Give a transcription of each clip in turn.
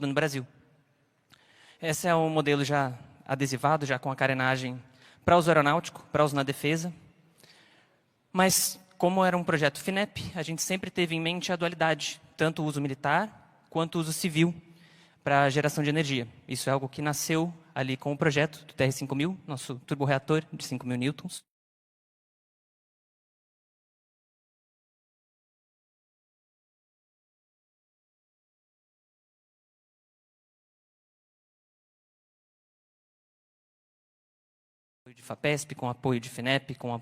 no Brasil. Esse é o modelo já adesivado, já com a carenagem para uso aeronáutico, para uso na defesa. Mas, como era um projeto FINEP, a gente sempre teve em mente a dualidade, tanto o uso militar quanto o uso civil para a geração de energia. Isso é algo que nasceu ali com o projeto do TR-5000, nosso turborreator de 5.000 newtons. De FAPESP, com apoio de FINEP, com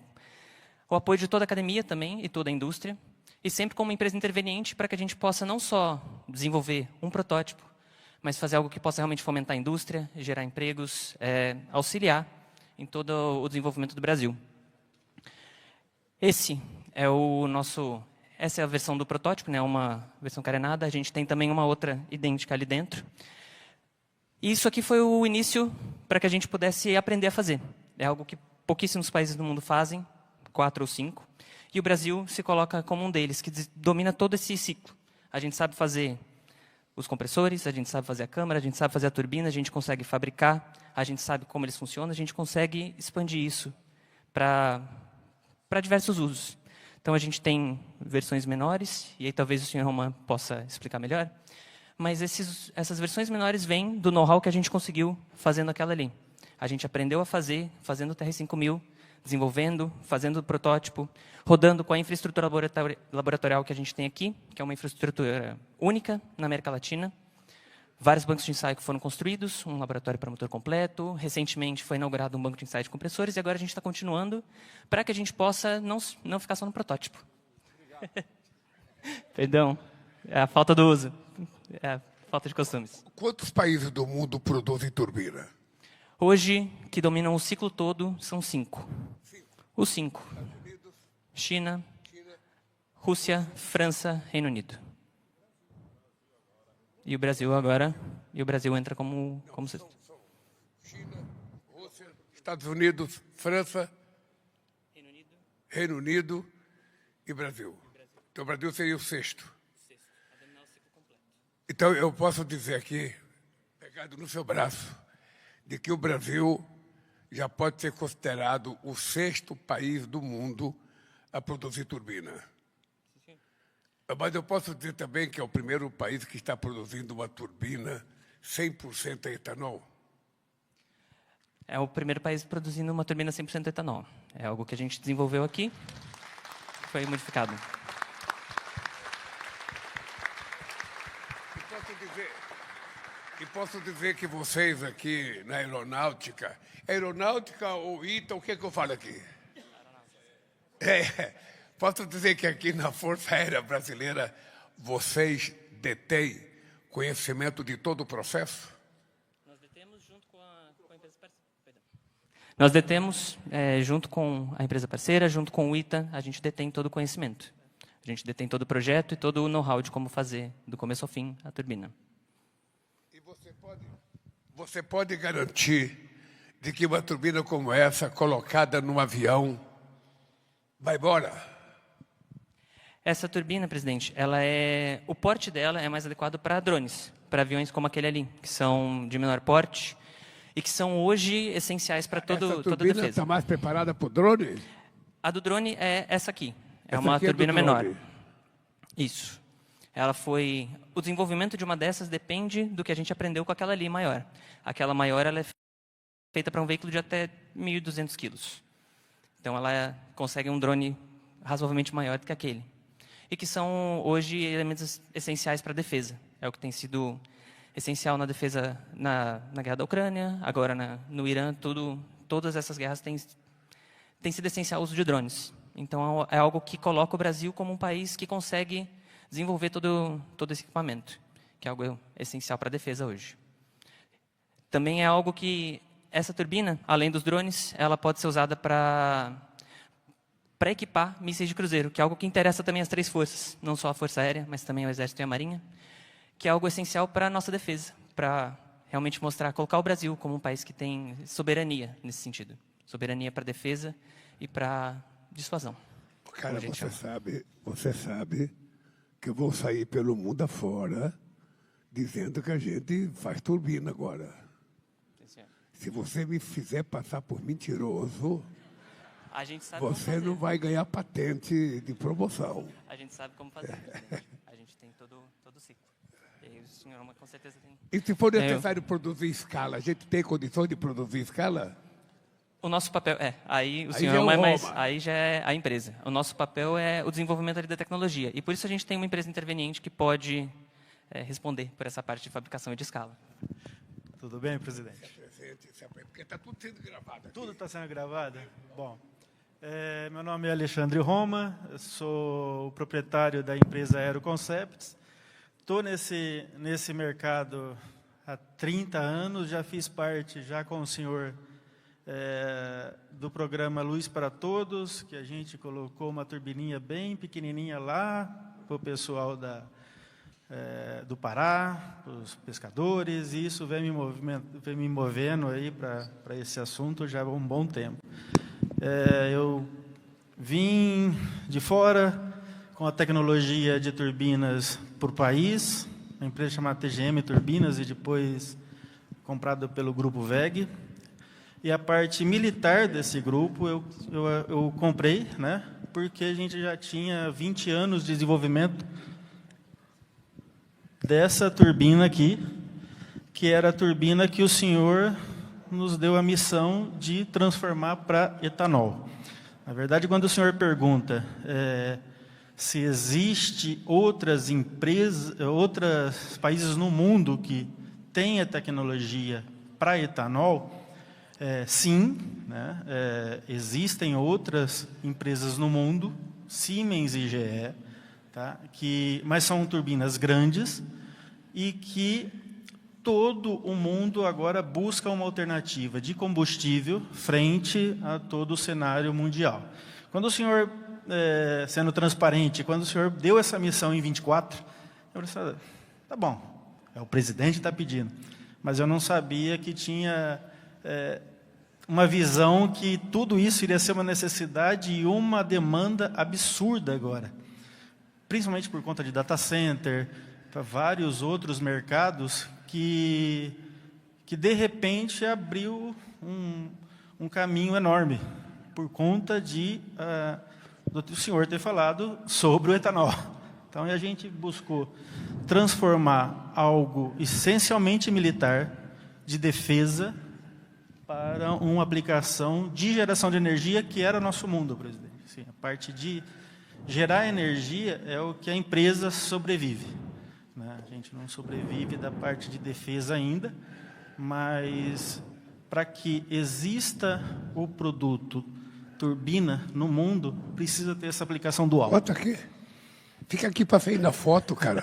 o apoio de toda a academia também e toda a indústria, e sempre como uma empresa interveniente para que a gente possa não só desenvolver um protótipo, mas fazer algo que possa realmente fomentar a indústria, gerar empregos, auxiliar em todo o desenvolvimento do Brasil. Essa é a versão do protótipo, né, uma versão carenada. A gente tem também uma outra idêntica ali dentro. E isso aqui foi o início para que a gente pudesse aprender a fazer. É algo que pouquíssimos países do mundo fazem, 4 ou 5. E o Brasil se coloca como um deles, que domina todo esse ciclo. A gente sabe fazer os compressores, a gente sabe fazer a câmara, a gente sabe fazer a turbina, a gente consegue fabricar, a gente sabe como eles funcionam, a gente consegue expandir isso para diversos usos. Então, a gente tem versões menores, e aí talvez o senhor Roman possa explicar melhor, mas essas versões menores vêm do know-how que a gente conseguiu fazendo aquela ali. A gente aprendeu a fazer, fazendo o TR-5000, desenvolvendo, fazendo o protótipo, rodando com a infraestrutura laboratorial que a gente tem aqui, que é uma infraestrutura única na América Latina. Vários bancos de ensaio que foram construídos, um laboratório para motor completo. Recentemente foi inaugurado um banco de ensaio de compressores e agora a gente está continuando para que a gente possa não ficar só no protótipo. Perdão, é a falta do uso, é a falta de costumes. Quantos países do mundo produzem turbina? Hoje, que dominam o ciclo todo, são 5. Os 5. China, Rússia, França, Reino Unido. E o Brasil agora, entra como são China, Rússia, Estados Unidos, França, Reino Unido e Brasil. Então o Brasil seria o 6º. Então eu posso dizer aqui, pegado no seu braço, de que o Brasil já pode ser considerado o 6º país do mundo a produzir turbina. Mas eu posso dizer também que é o primeiro país que está produzindo uma turbina 100% a etanol. É o primeiro país produzindo uma turbina 100% etanol. É algo que a gente desenvolveu aqui, foi modificado. E posso dizer que vocês aqui na aeronáutica ou ITA, o que eu falo aqui? Posso dizer que aqui na Força Aérea Brasileira vocês detêm conhecimento de todo o processo? Nós detemos junto com a empresa parceira. Nós detemos junto com a empresa parceira, junto com o ITA, a gente detém todo o conhecimento. A gente detém todo o projeto e todo o know-how de como fazer, do começo ao fim, a turbina. E você pode garantir de que uma turbina como essa, colocada num avião, vai embora? Essa turbina, presidente, o porte dela é mais adequado para drones, para aviões como aquele ali, que são de menor porte e que são hoje essenciais para toda a defesa. Essa turbina está mais preparada para o drone? A do drone é essa aqui. É uma turbina menor. Isso. O desenvolvimento de uma dessas depende do que a gente aprendeu com aquela ali maior. Aquela maior ela é feita para um veículo de até 1.200 quilos. Então, ela consegue um drone razoavelmente maior do que aquele. E que são, hoje, elementos essenciais para a defesa. É o que tem sido essencial na defesa na guerra da Ucrânia, agora no Irã, todas essas guerras têm sido essencial o uso de drones. Então, é algo que coloca o Brasil como um país que consegue desenvolver todo esse equipamento, que é algo essencial para a defesa hoje. Também é algo que essa turbina, além dos drones, ela pode ser usada para equipar mísseis de cruzeiro, que é algo que interessa também as 3 forças, não só a Força Aérea, mas também o Exército e a Marinha, que é algo essencial para a nossa defesa, para realmente colocar o Brasil como um país que tem soberania nesse sentido. Soberania para a defesa e para dissuasão. Cara, você sabe que eu vou sair pelo mundo afora dizendo que a gente faz turbina agora. Sim, senhor. Se você me fizer passar por mentiroso, A gente sabe como você fazer. não vai ganhar patente de promoção. A gente sabe como fazer, presidente. A gente tem todo o ciclo. E aí o senhor com certeza tem. E se for necessário produzir escala, a gente tem condições de produzir escala? O nosso papel aí o Aí senhor já é o é mais, Roma. aí já é a empresa. O nosso papel é o desenvolvimento ali da tecnologia. E por isso a gente tem uma empresa interveniente que pode responder por essa parte de fabricação e de escala. Tudo bem, presidente? Porque está tudo sendo gravado aqui. Tudo está sendo gravado? Bom, meu nome é Alexandre Roma, eu sou o proprietário da empresa Aeroconcepts. Estou nesse mercado há 30 anos, já fiz parte, já com o senhor, do programa Luz para Todos, que a gente colocou uma turbininha bem pequenininha lá para o pessoal do Pará, os pescadores, e isso vem me movendo aí para esse assunto já há um bom tempo. Eu vim de fora com a tecnologia de turbinas por país, uma empresa chamada TGM Turbinas, e depois comprada pelo Grupo WEG. E a parte militar desse grupo eu comprei, né, porque a gente já tinha 20 anos de desenvolvimento dessa turbina aqui, que era a turbina que o senhor nos deu a missão de transformar para etanol. Na verdade, quando o senhor pergunta se existe outras empresas, outros países no mundo que têm a tecnologia para etanol, sim, né, existem outras empresas no mundo, Siemens e GE, tá, mas são turbinas grandes e que todo o mundo agora busca uma alternativa de combustível frente a todo o cenário mundial. Quando o senhor, sendo transparente, quando o senhor deu essa missão em 24, eu disse, tá bom, o presidente está pedindo, mas eu não sabia que tinha uma visão que tudo isso iria ser uma necessidade e uma demanda absurda agora, principalmente por conta de data center, para vários outros mercados que de repente abriu um caminho enorme por conta do senhor ter falado sobre o etanol. Então a gente buscou transformar algo essencialmente militar, de defesa, para uma aplicação de geração de energia, que era nosso mundo, presidente. Sim, a parte de gerar energia é o que a empresa sobrevive, né? A gente não sobrevive da parte de defesa ainda, mas para que exista o produto turbina no mundo, precisa ter essa aplicação dual. Bota aqui. Fica aqui para sair na foto, cara.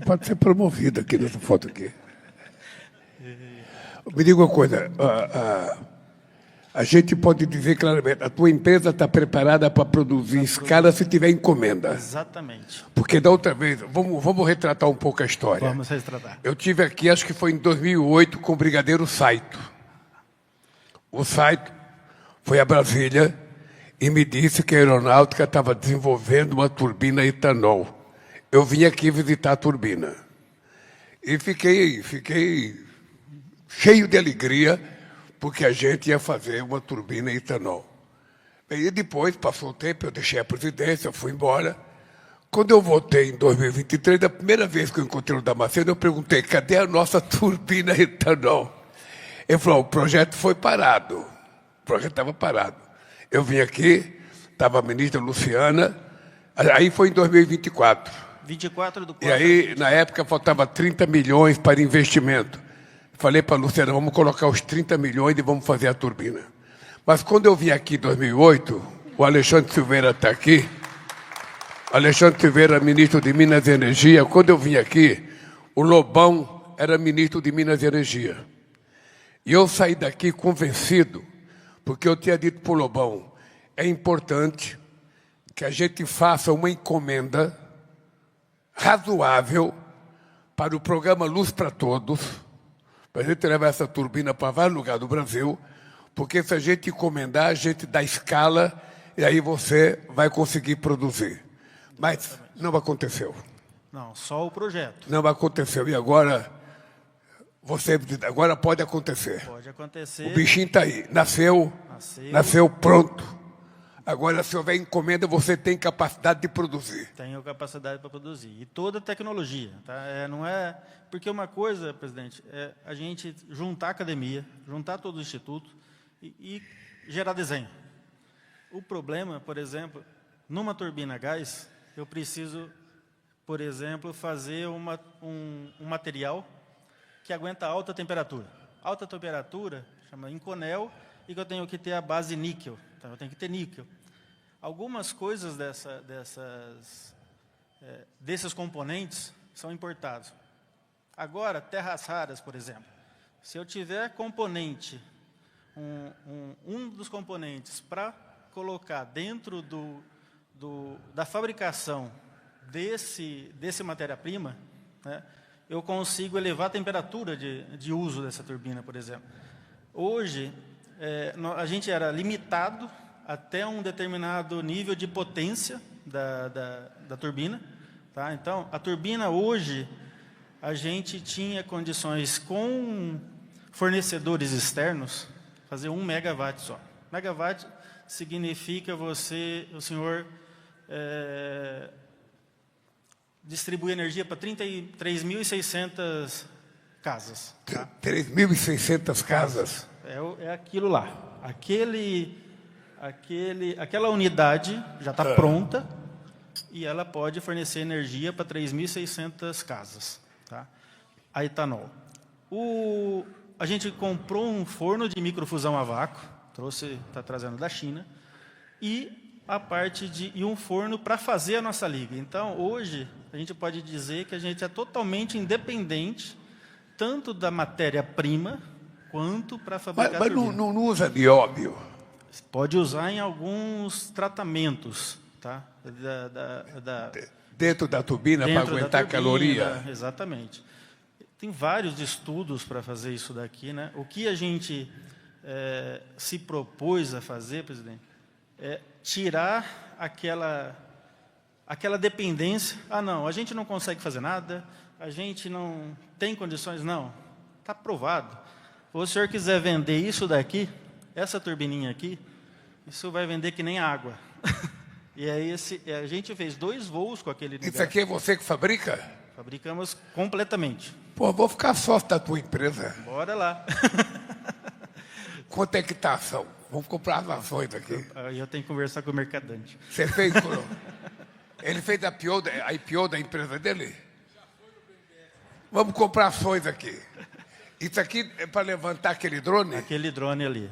Pode ser promovido aqui nessa foto aqui. Me diga uma coisa. A gente pode dizer claramente, a tua empresa está preparada para produzir escala se tiver encomenda. Exatamente. Porque da outra vez, vamos retratar um pouco a história. Vamos retratar. Eu tive aqui, acho que foi em 2008, com o brigadeiro Saito. O Saito foi a Brasília e me disse que a aeronáutica estava desenvolvendo uma turbina etanol. Eu vim aqui visitar a turbina. E fiquei cheio de alegria, porque a gente ia fazer uma turbina etanol. E depois, passou o tempo, eu deixei a presidência, fui embora. Quando eu voltei em 2023, a primeira vez que eu encontrei o Damasceno, eu perguntei, cadê a nossa turbina etanol? Ele falou, o projeto foi parado. O projeto estava parado. Eu vim aqui, estava a ministra Luciana, aí foi em 2024. 24 do 4. E aí, na época, faltava 30 milhões para investimento. Falei para a Luciana, vamos colocar os 30 milhões e vamos fazer a turbina. Mas quando eu vim aqui em 2008, o Alexandre Silveira está aqui, Alexandre Silveira, ministro de Minas e Energia. Quando eu vim aqui, o Lobão era ministro de Minas e Energia. E eu saí daqui convencido, porque eu tinha dito para o Lobão, é importante que a gente faça uma encomenda razoável para o programa Luz para Todos, para a gente levar essa turbina para vários lugares do Brasil, porque se a gente encomendar, a gente dá escala e aí você vai conseguir produzir. Mas não aconteceu. Não, só o projeto. Não aconteceu. E agora Você agora pode acontecer. Pode acontecer. O bichinho está aí. Nasceu pronto. Agora, se houver encomenda, você tem capacidade de produzir. Tenho capacidade para produzir. E toda tecnologia. Tá? Não é... Porque uma coisa, presidente, é a gente juntar a academia, juntar todo o instituto e gerar desenho. O problema, por exemplo, numa turbina a gás, eu preciso, por exemplo, fazer um material que aguenta alta temperatura. Alta temperatura chama Inconel, e que eu tenho que ter a base níquel. Então, eu tenho que ter níquel. Algumas coisas desses componentes são importados. Agora, terras raras, por exemplo. Se eu tiver componente, um dos componentes para colocar dentro da fabricação desse matéria-prima, né, eu consigo elevar a temperatura de uso dessa turbina, por exemplo. Hoje, a gente era limitado até um determinado nível de potência da turbina. Tá? Então, a turbina hoje, a gente tinha condições com fornecedores externos, fazer 1 megawatt só. Megawatt significa o senhor distribuir energia para 33.600 casas. Tá? 3.600 casas? É aquilo lá. Aquela unidade já está pronta e ela pode fornecer energia para 3.600 casas. Tá? A etanol. A gente comprou um forno de microfusão a vácuo, está trazendo da China, e um forno para fazer a nossa liga. Então, hoje, a gente pode dizer que a gente é totalmente independente, tanto da matéria-prima, quanto para fabricar Mas não usa nióbio? Pode usar em alguns tratamentos. Tá? Dentro da turbina, para aguentar a caloria? Exatamente. Tem vários estudos para fazer isso daqui. Né? O que a gente se propôs a fazer, presidente, é tirar aquela dependência. Não, a gente não consegue fazer nada, a gente não tem condições. Não, está provado. Se o senhor quiser vender isso daqui, essa turbininha aqui, isso vai vender que nem água. E aí a gente fez 2 voos com aquele negócio. Isso aqui é você que fabrica? Fabricamos completamente. Pô, vou ficar sócio da tua empresa. Bora lá. Quanto é que está a ação? Vamos comprar as ações aqui. Aí eu tenho que conversar com o mercadante. Você fez... Ele fez a IPO da empresa dele? Vamos comprar ações aqui. Isso aqui é para levantar aquele drone? Aquele drone ali.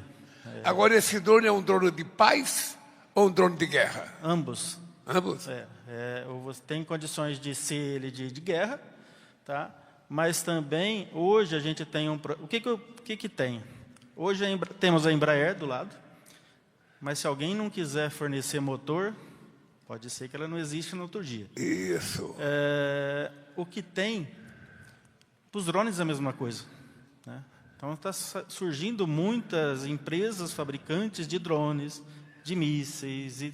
Agora, esse drone é um drone de paz ou um drone de guerra? Ambos. Ambos? Você tem condições de ser ele de guerra, tá? Mas também, hoje, a gente tem O que tem? Hoje temos a Embraer do lado, mas se alguém não quiser fornecer motor, pode ser que ela não exista no outro dia. Isso. O que tem, para os drones é a mesma coisa. Né? Então, está surgindo muitas empresas fabricantes de drones, de mísseis, e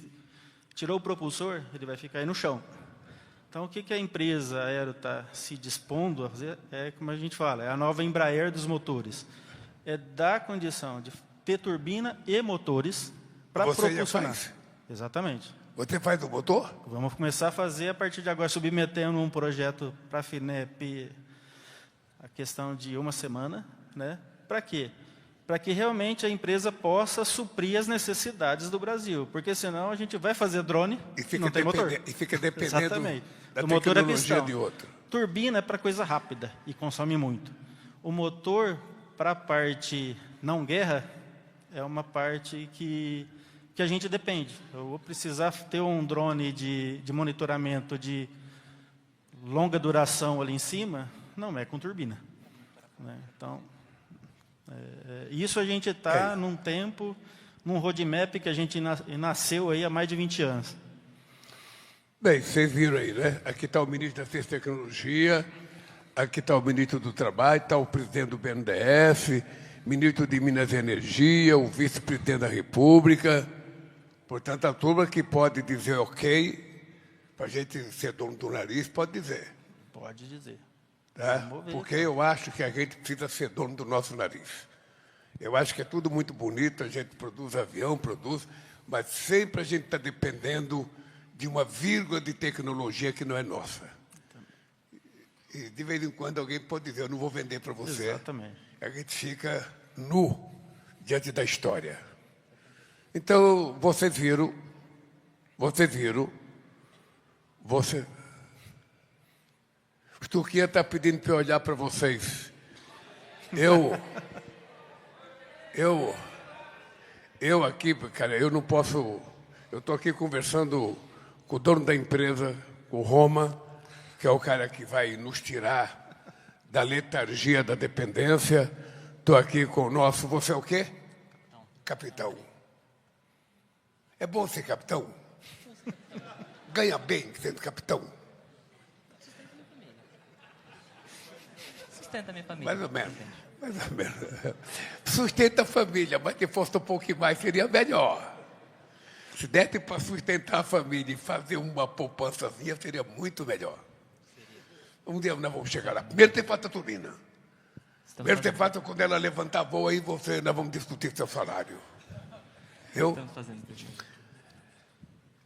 tirou o propulsor, ele vai ficar aí no chão. Então, o que a empresa aérea está se dispondo a fazer? Como a gente fala, é a nova Embraer dos motores. É dar condição de ter turbina e motores para propulsionar. Você já faz? Exatamente. Você faz o motor? Vamos começar a fazer a partir de agora, submetendo um projeto para a FINEP, a questão de 1 semana. Né? Para quê? Para que realmente a empresa possa suprir as necessidades do Brasil. Porque senão a gente vai fazer drone e não tem motor. E fica dependendo Exatamente. da o motor tecnologia é pistão. de outro. Turbina é para coisa rápida e consome muito. O motor, para a parte não guerra, é uma parte que a gente depende. Eu vou precisar ter um drone de monitoramento de longa duração ali em cima, não é com turbina. Né? Então, isso a gente está num tempo, num roadmap que a gente nasceu aí há mais de 20 anos. Bem, vocês viram aí, né? Aqui está o ministro da Ciência e Tecnologia, aqui está o ministro do Trabalho, está o presidente do BNDES, ministro de Minas e Energia, o vice-presidente da República. Portanto, a turma que pode dizer ok, para a gente ser dono do nariz, pode dizer. Pode dizer. Tá? Porque eu acho que a gente precisa ser dono do nosso nariz. Eu acho que é tudo muito bonito, a gente produz avião, mas sempre a gente está dependendo de uma vírgula de tecnologia que não é nossa. E de vez em quando alguém pode dizer, eu não vou vender para você. Exatamente. A gente fica nu diante da história. Então, vocês viram, o Turquia está pedindo para eu olhar para vocês. Eu aqui, cara, eu não posso... Eu estou aqui conversando com o dono da empresa, o Roma, que é o cara que vai nos tirar da letargia da dependência. Estou aqui com o nosso... Você é o quê? Capitão. É bom ser capitão? Ganha bem sendo capitão? Sustenta a minha família. Mais ou menos. Sustenta a família, mas se fosse um pouquinho mais, seria melhor. Se desse para sustentar a família e fazer uma poupançazinha, seria muito melhor. Um dia nós vamos chegar lá. Primeiro tem falta a turbina. Primeiro tem falta quando ela levantar voo, aí nós vamos discutir seu salário. Estamos fazendo isso.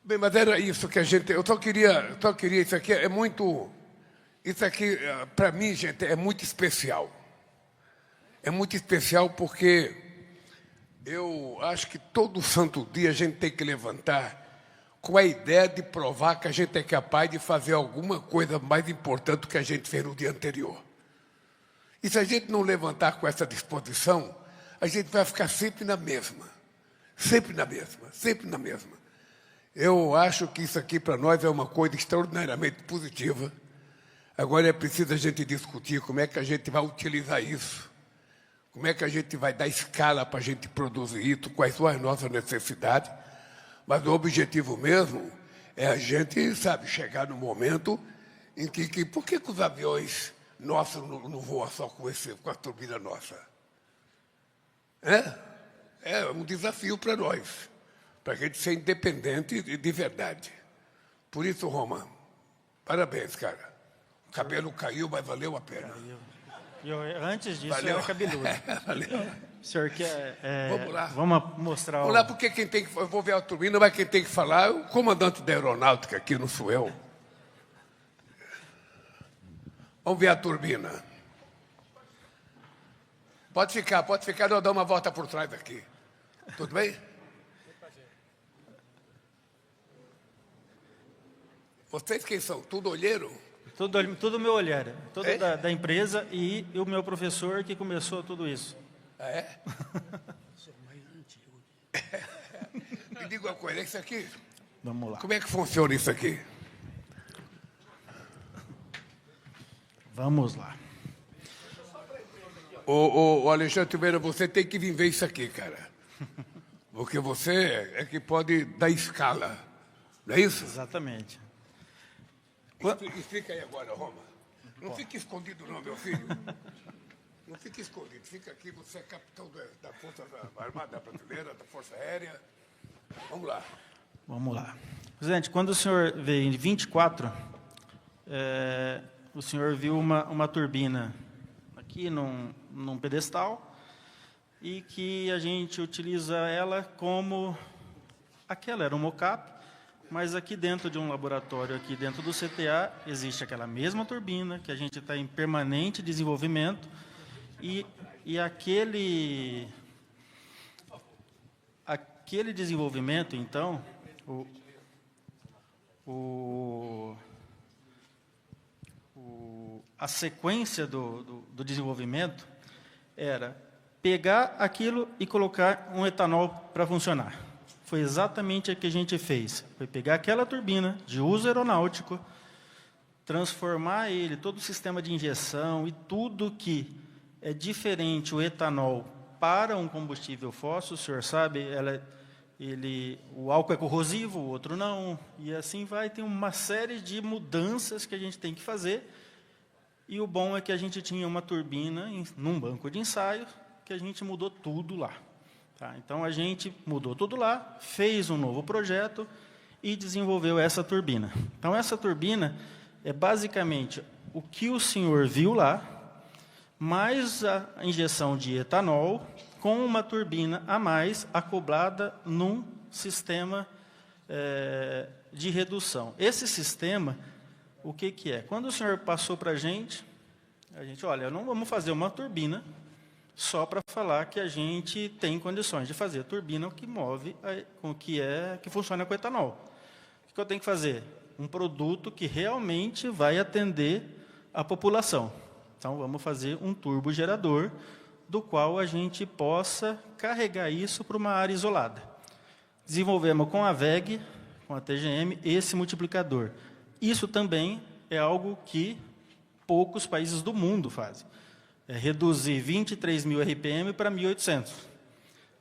Bem, mas era isso que a gente... Eu só queria isso aqui é muito... Isso aqui, para mim, gente, é muito especial. É muito especial porque eu acho que todo santo dia a gente tem que levantar com a ideia de provar que a gente é capaz de fazer alguma coisa mais importante do que a gente fez no dia anterior. E se a gente não levantar com essa disposição, a gente vai ficar sempre na mesma. Sempre na mesma, sempre na mesma. Eu acho que isso aqui para nós é uma coisa extraordinariamente positiva. Agora é preciso a gente discutir como é que a gente vai utilizar isso. Como é que a gente vai dar escala para a gente produzir isso, quais são as nossas necessidades. Mas o objetivo mesmo é a gente, sabe, chegar no momento em que por que os aviões nossos não voam só com a turbina nossa? É um desafio para nós, para a gente ser independente de verdade. Por isso, Roma, parabéns, cara. O cabelo caiu, mas valeu a pena. Antes disso, Valeu. era cabeludo. Valeu. O senhor quer... Vamos lá. Vamos mostrar... Vamos lá, porque quem tem que... Eu vou ver a turbina, mas quem tem que falar é o comandante da aeronáutica aqui, não sou eu. Vamos ver a turbina. Pode ficar, eu dou uma volta por trás aqui. Tudo bem? Vocês quem são? Tudo olheiro? Tudo meu olhar. Tudo da empresa e o meu professor que começou tudo isso. Ah, é? Me diga uma coisa, isso aqui? Vamos lá. Como é que funciona isso aqui? Vamos lá. Ô Alexandre Silveira, você tem que vir ver isso aqui, cara. Porque você é que pode dar escala. Não é isso? Exatamente. Explica aí agora, Roma. Não fique escondido não, meu filho. Não fique escondido. Fica aqui, você é capitão da Força Armada Brasileira, da Força Aérea. Vamos lá. Vamos lá. Presidente, quando o senhor veio em 24, o senhor viu uma turbina aqui num pedestal e que a gente utiliza ela como... Aquela era um mockup, mas aqui dentro de um laboratório, aqui dentro do CTA, existe aquela mesma turbina que a gente está em permanente desenvolvimento e aquele desenvolvimento, então, a sequência do desenvolvimento era pegar aquilo e colocar um etanol para funcionar. Foi exatamente o que a gente fez. Foi pegar aquela turbina de uso aeronáutico, transformar ele, todo o sistema de injeção e tudo que é diferente o etanol para um combustível fóssil, o senhor sabe, o álcool é corrosivo, o outro não, e assim vai, tem uma série de mudanças que a gente tem que fazer, e o bom é que a gente tinha uma turbina num banco de ensaio, que a gente mudou tudo lá. Tá, então, a gente mudou tudo lá, fez um novo projeto e desenvolveu essa turbina. Então, essa turbina é basicamente o que o senhor viu lá, mais a injeção de etanol com uma turbina a mais acoplada num sistema de redução. Esse sistema, o que que é? Quando o senhor passou para a gente, olha, não vamos fazer uma turbina só para falar que a gente tem condições de fazer a turbina que move, que funciona com etanol. O que eu tenho que fazer? Um produto que realmente vai atender a população. Então, vamos fazer um turbogerador, do qual a gente possa carregar isso para uma área isolada. Desenvolvemos com a WEG, com a TGM, esse multiplicador. Isso também é algo que poucos países do mundo fazem. É reduzir 23.000 RPM para 1.800.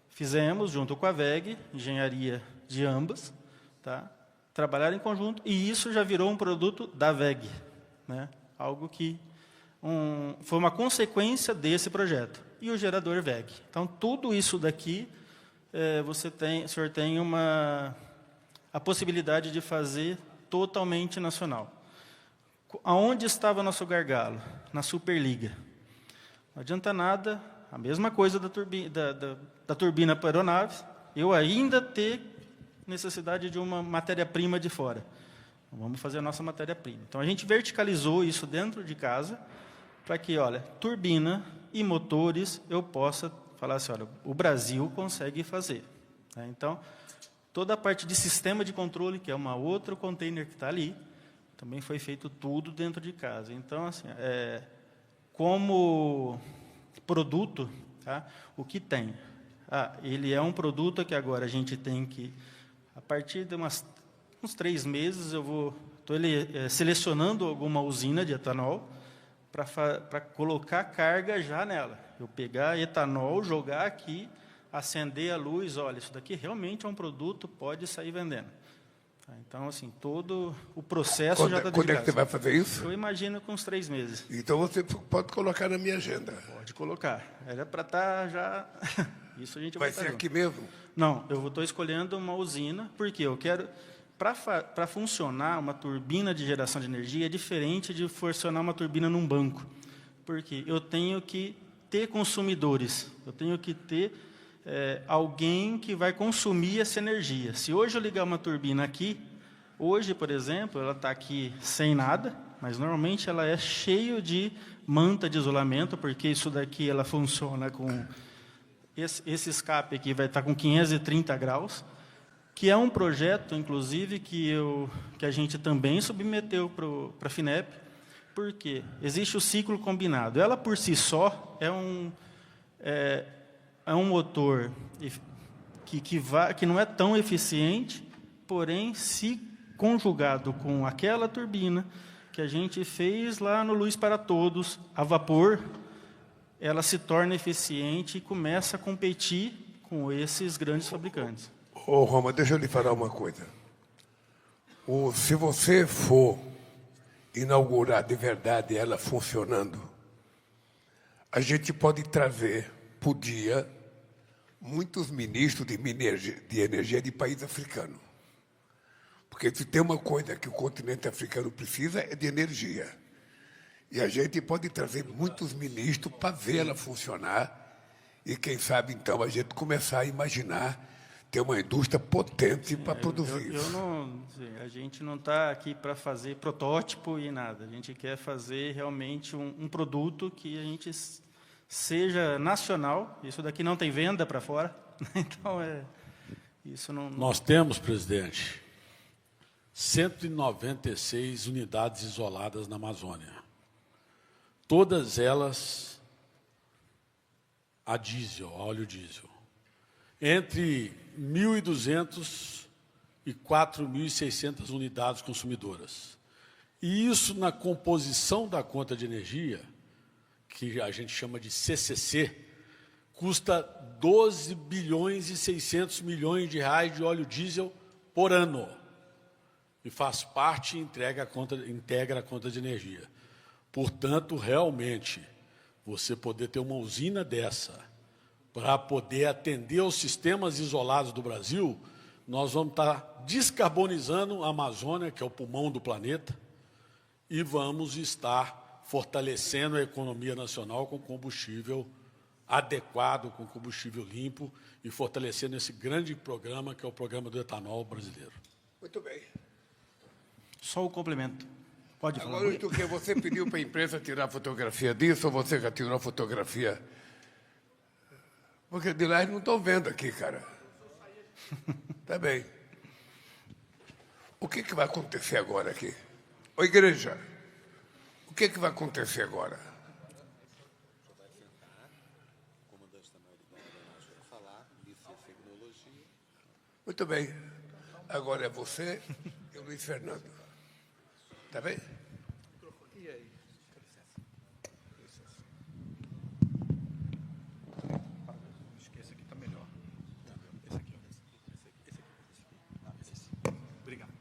Fizemos, junto com a WEG, engenharia de ambas, tá? Trabalhar em conjunto, e isso já virou um produto da WEG, né? Algo que foi uma consequência desse projeto. E o gerador WEG. Então, tudo isso daqui, o senhor tem a possibilidade de fazer totalmente nacional. Aonde estava nosso gargalo? Na Superliga. Não adianta nada, a mesma coisa da turbina para aeronave, eu ainda ter necessidade de uma matéria-prima de fora. Então, vamos fazer a nossa matéria-prima. Então, a gente verticalizou isso dentro de casa, para que, olha, turbina e motores, eu possa falar assim, olha, o Brasil consegue fazer. Né? Então, toda a parte de sistema de controle, que é uma outro container que está ali, também foi feito tudo dentro de casa. Então, assim, como produto, tá? O que tem? Ele é um produto que agora a gente tem que, a partir de uns 3 meses, estou selecionando alguma usina de etanol para colocar carga já nela. Eu pegar etanol, jogar aqui, acender a luz, olha, isso daqui realmente é um produto, pode sair vendendo. Então, assim, todo o processo já está dedicado. Quando é que você vai fazer isso? Eu imagino com uns 3 meses. Então, você pode colocar na minha agenda. Pode colocar. Era para estar já... Isso a gente vai ser aqui mesmo? Não, eu estou escolhendo uma usina, porque eu quero... Para funcionar uma turbina de geração de energia é diferente de funcionar uma turbina num banco. Porque eu tenho que ter consumidores, eu tenho que ter alguém que vai consumir essa energia. Se hoje eu ligar uma turbina aqui, hoje, por exemplo, ela está aqui sem nada, mas normalmente ela é cheia de manta de isolamento, porque isso daqui ela funciona com... Esse escape aqui vai estar com 530 graus, que é um projeto, inclusive, que a gente também submeteu para a FINEP, porque existe o ciclo combinado. Ela, por si só, é um motor que não é tão eficiente, porém, se conjugado com aquela turbina que a gente fez lá no Luz para Todos, a vapor, ela se torna eficiente e começa a competir com esses grandes fabricantes. Ô, Roma, deixa eu lhe falar uma coisa. Se você for inaugurar de verdade ela funcionando, a gente pode trazer, por dia, muitos ministros de energia de país africano. Porque se tem uma coisa que o continente africano precisa, é de energia. E a gente pode trazer muitos ministros para ver ela funcionar e, quem sabe, então, a gente começar a imaginar ter uma indústria potente para produzir isso. A gente não está aqui para fazer protótipo e nada. A gente quer fazer realmente um produto que a gente seja nacional. Isso daqui não tem venda para fora. Então, isso não... Nós temos, presidente, 196 unidades isoladas na Amazônia. Todas elas a diesel, a óleo diesel. Entre 1.200 e 4.600 unidades consumidoras. E isso na composição da conta de energia, que a gente chama de CCC, custa 12 bilhões e 600 milhões de reais de óleo diesel por ano. E faz parte e integra a conta de energia. Portanto, realmente, você poder ter uma usina dessa para poder atender os sistemas isolados do Brasil, nós vamos estar descarbonizando a Amazônia, que é o pulmão do planeta, e vamos estar fortalecendo a economia nacional com combustível adequado, com combustível limpo e fortalecendo esse grande programa que é o programa do etanol brasileiro. Muito bem. Só o complemento. Pode falar. Agora, o que você pediu para a empresa tirar fotografia disso ou você já tirou a fotografia? Porque de lá eles não estão vendo aqui, cara. Tá bem. O que vai acontecer agora aqui? Ô, igreja, o que vai acontecer agora? Muito bem. Agora é você e o Luiz Fernando. Tá bem? E aí? Acho que esse aqui está melhor. Esse aqui, ó. Esse aqui. Não, esse sim. Obrigado.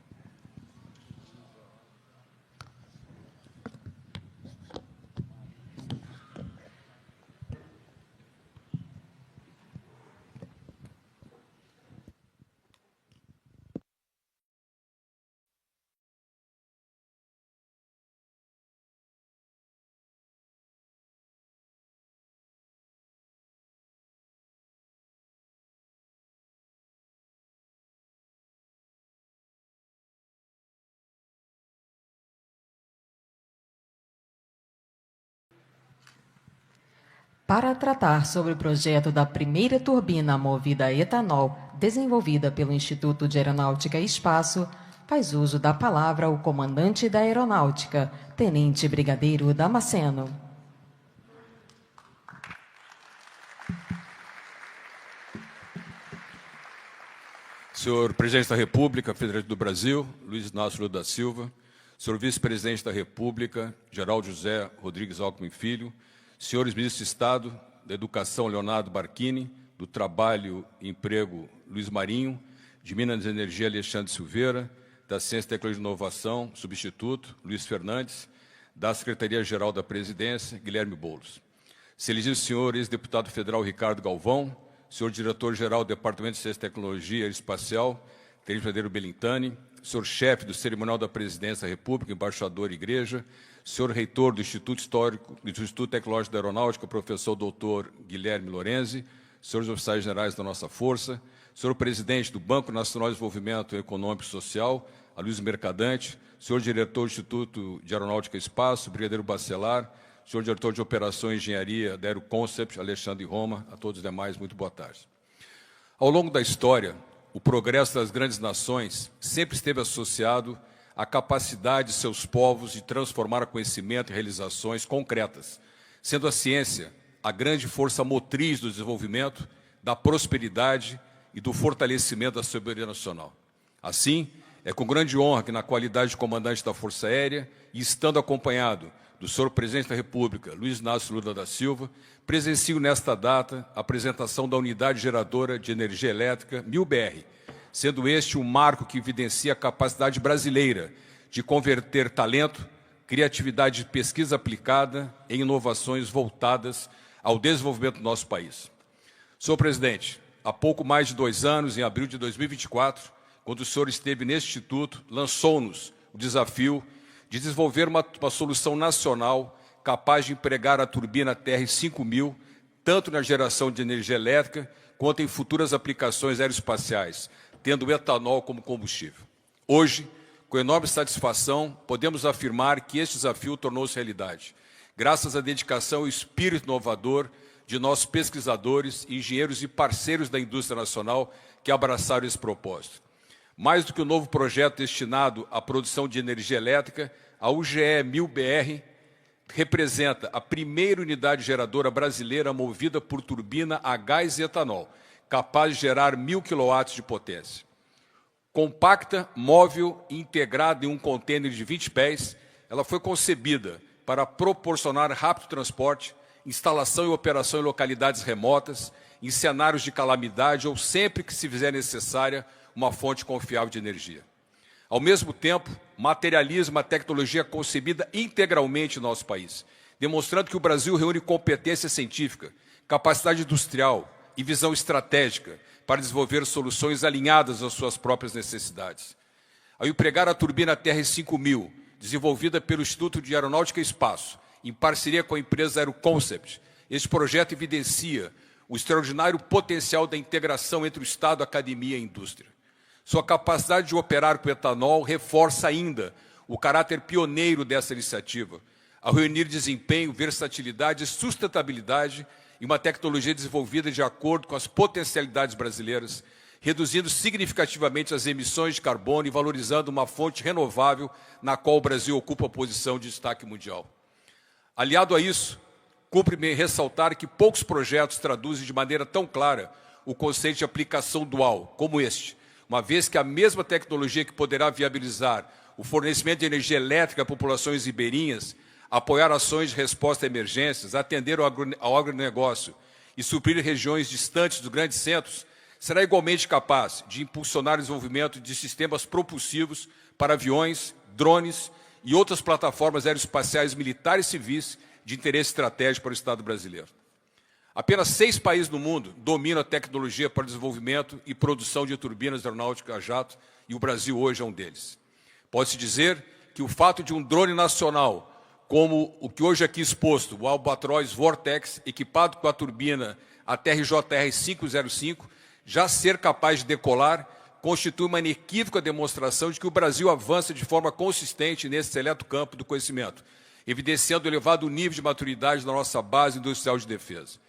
Para tratar sobre o projeto da primeira turbina movida a etanol, desenvolvida pelo Instituto de Aeronáutica e Espaço, faz uso da palavra o comandante da Aeronáutica, Tenente Brigadeiro Damasceno. Senhor Presidente da República Federal do Brasil, Luiz Inácio Lula da Silva, senhor Vice-Presidente da República, Geraldo José Rodrigues Alckmin Filho, senhores Ministros de Estado, da Educação, Leonardo Barquini, do Trabalho e Emprego, Luiz Marinho, de Minas e Energia, Alexandre Silveira, da Ciência, Tecnologia e Inovação, substituto, Luiz Fernandes, da Secretaria-Geral da Presidência, Guilherme Boulos. Excelentíssimo senhor ex-deputado federal Ricardo Galvão, senhor diretor-geral do Departamento de Ciência, Tecnologia e Espacial, Tenente Brigadeiro Belintani, senhor chefe do Cerimonial da Presidência da República, embaixador Igreja, senhor reitor do Instituto Histórico, do Instituto Tecnológico da Aeronáutica, professor doutor Guilherme Lorenzi, senhores oficiais generais da nossa Força, senhor presidente do Banco Nacional de Desenvolvimento Econômico e Social, Aloysio Mercadante, senhor diretor do Instituto de Aeronáutica e Espaço, brigadeiro Bacelar, senhor diretor de Operações e Engenharia da Aeroconcept, Alexandre Roma, a todos os demais, muito boa tarde. Ao longo da história, o progresso das grandes nações sempre esteve associado à capacidade de seus povos de transformar conhecimento em realizações concretas, sendo a ciência a grande força motriz do desenvolvimento, da prosperidade e do fortalecimento da soberania nacional. Assim, é com grande honra que, na qualidade de comandante da Força Aérea e estando acompanhado do senhor Presidente da República, Luiz Inácio Lula da Silva, presencio nesta data a apresentação da Unidade Geradora de Energia Elétrica 1000BR, sendo este um marco que evidencia a capacidade brasileira de converter talento, criatividade e pesquisa aplicada em inovações voltadas ao desenvolvimento do nosso país. Senhor Presidente, há pouco mais de 2 anos, em abril de 2024, quando o senhor esteve neste instituto, lançou-nos o desafio de desenvolver uma solução nacional capaz de empregar a turbina TR-5000, tanto na geração de energia elétrica, quanto em futuras aplicações aeroespaciais, tendo o etanol como combustível. Hoje, com enorme satisfação, podemos afirmar que este desafio tornou-se realidade, graças à dedicação e espírito inovador de nossos pesquisadores, engenheiros e parceiros da indústria nacional que abraçaram esse propósito. Mais do que um novo projeto destinado à produção de energia elétrica, a UGE 1000BR representa a primeira unidade geradora brasileira movida por turbina a gás e etanol, capaz de gerar 1000 kW de potência. Compacta, móvel e integrada em um contêiner de 20 pés, ela foi concebida para proporcionar rápido transporte, instalação e operação em localidades remotas, em cenários de calamidade ou sempre que se fizer necessária uma fonte confiável de energia. Ao mesmo tempo, materializa uma tecnologia concebida integralmente no nosso país, demonstrando que o Brasil reúne competência científica, capacidade industrial e visão estratégica para desenvolver soluções alinhadas às suas próprias necessidades. Ao empregar a turbina TR-5000, desenvolvida pelo Instituto de Aeronáutica e Espaço, em parceria com a empresa Aeroconcept. Este projeto evidencia o extraordinário potencial da integração entre o Estado, a academia e a indústria. Sua capacidade de operar com etanol reforça ainda o caráter pioneiro dessa iniciativa, ao reunir desempenho, versatilidade e sustentabilidade em uma tecnologia desenvolvida de acordo com as potencialidades brasileiras, reduzindo significativamente as emissões de carbono e valorizando uma fonte renovável na qual o Brasil ocupa a posição de destaque mundial. Aliado a isso, cumpre-me ressaltar que poucos projetos traduzem de maneira tão clara o conceito de aplicação dual, como este, uma vez que a mesma tecnologia que poderá viabilizar o fornecimento de energia elétrica a populações ribeirinhas, apoiar ações de resposta a emergências, atender ao agronegócio e suprir regiões distantes dos grandes centros, será igualmente capaz de impulsionar o desenvolvimento de sistemas propulsivos para aviões, drones e outras plataformas aeroespaciais militares e civis de interesse estratégico para o Estado brasileiro. Apenas 6 países no mundo dominam a tecnologia para o desenvolvimento e produção de turbinas aeronáuticas a jato, e o Brasil hoje é um deles. Pode-se dizer que o fato de um drone nacional, como o que hoje aqui exposto, o Albatroz Vortex, equipado com a turbina ATRJR 505, já ser capaz de decolar, constitui uma inequívoca demonstração de que o Brasil avança de forma consistente nesse seleto campo do conhecimento, evidenciando o elevado nível de maturidade da nossa base industrial de defesa.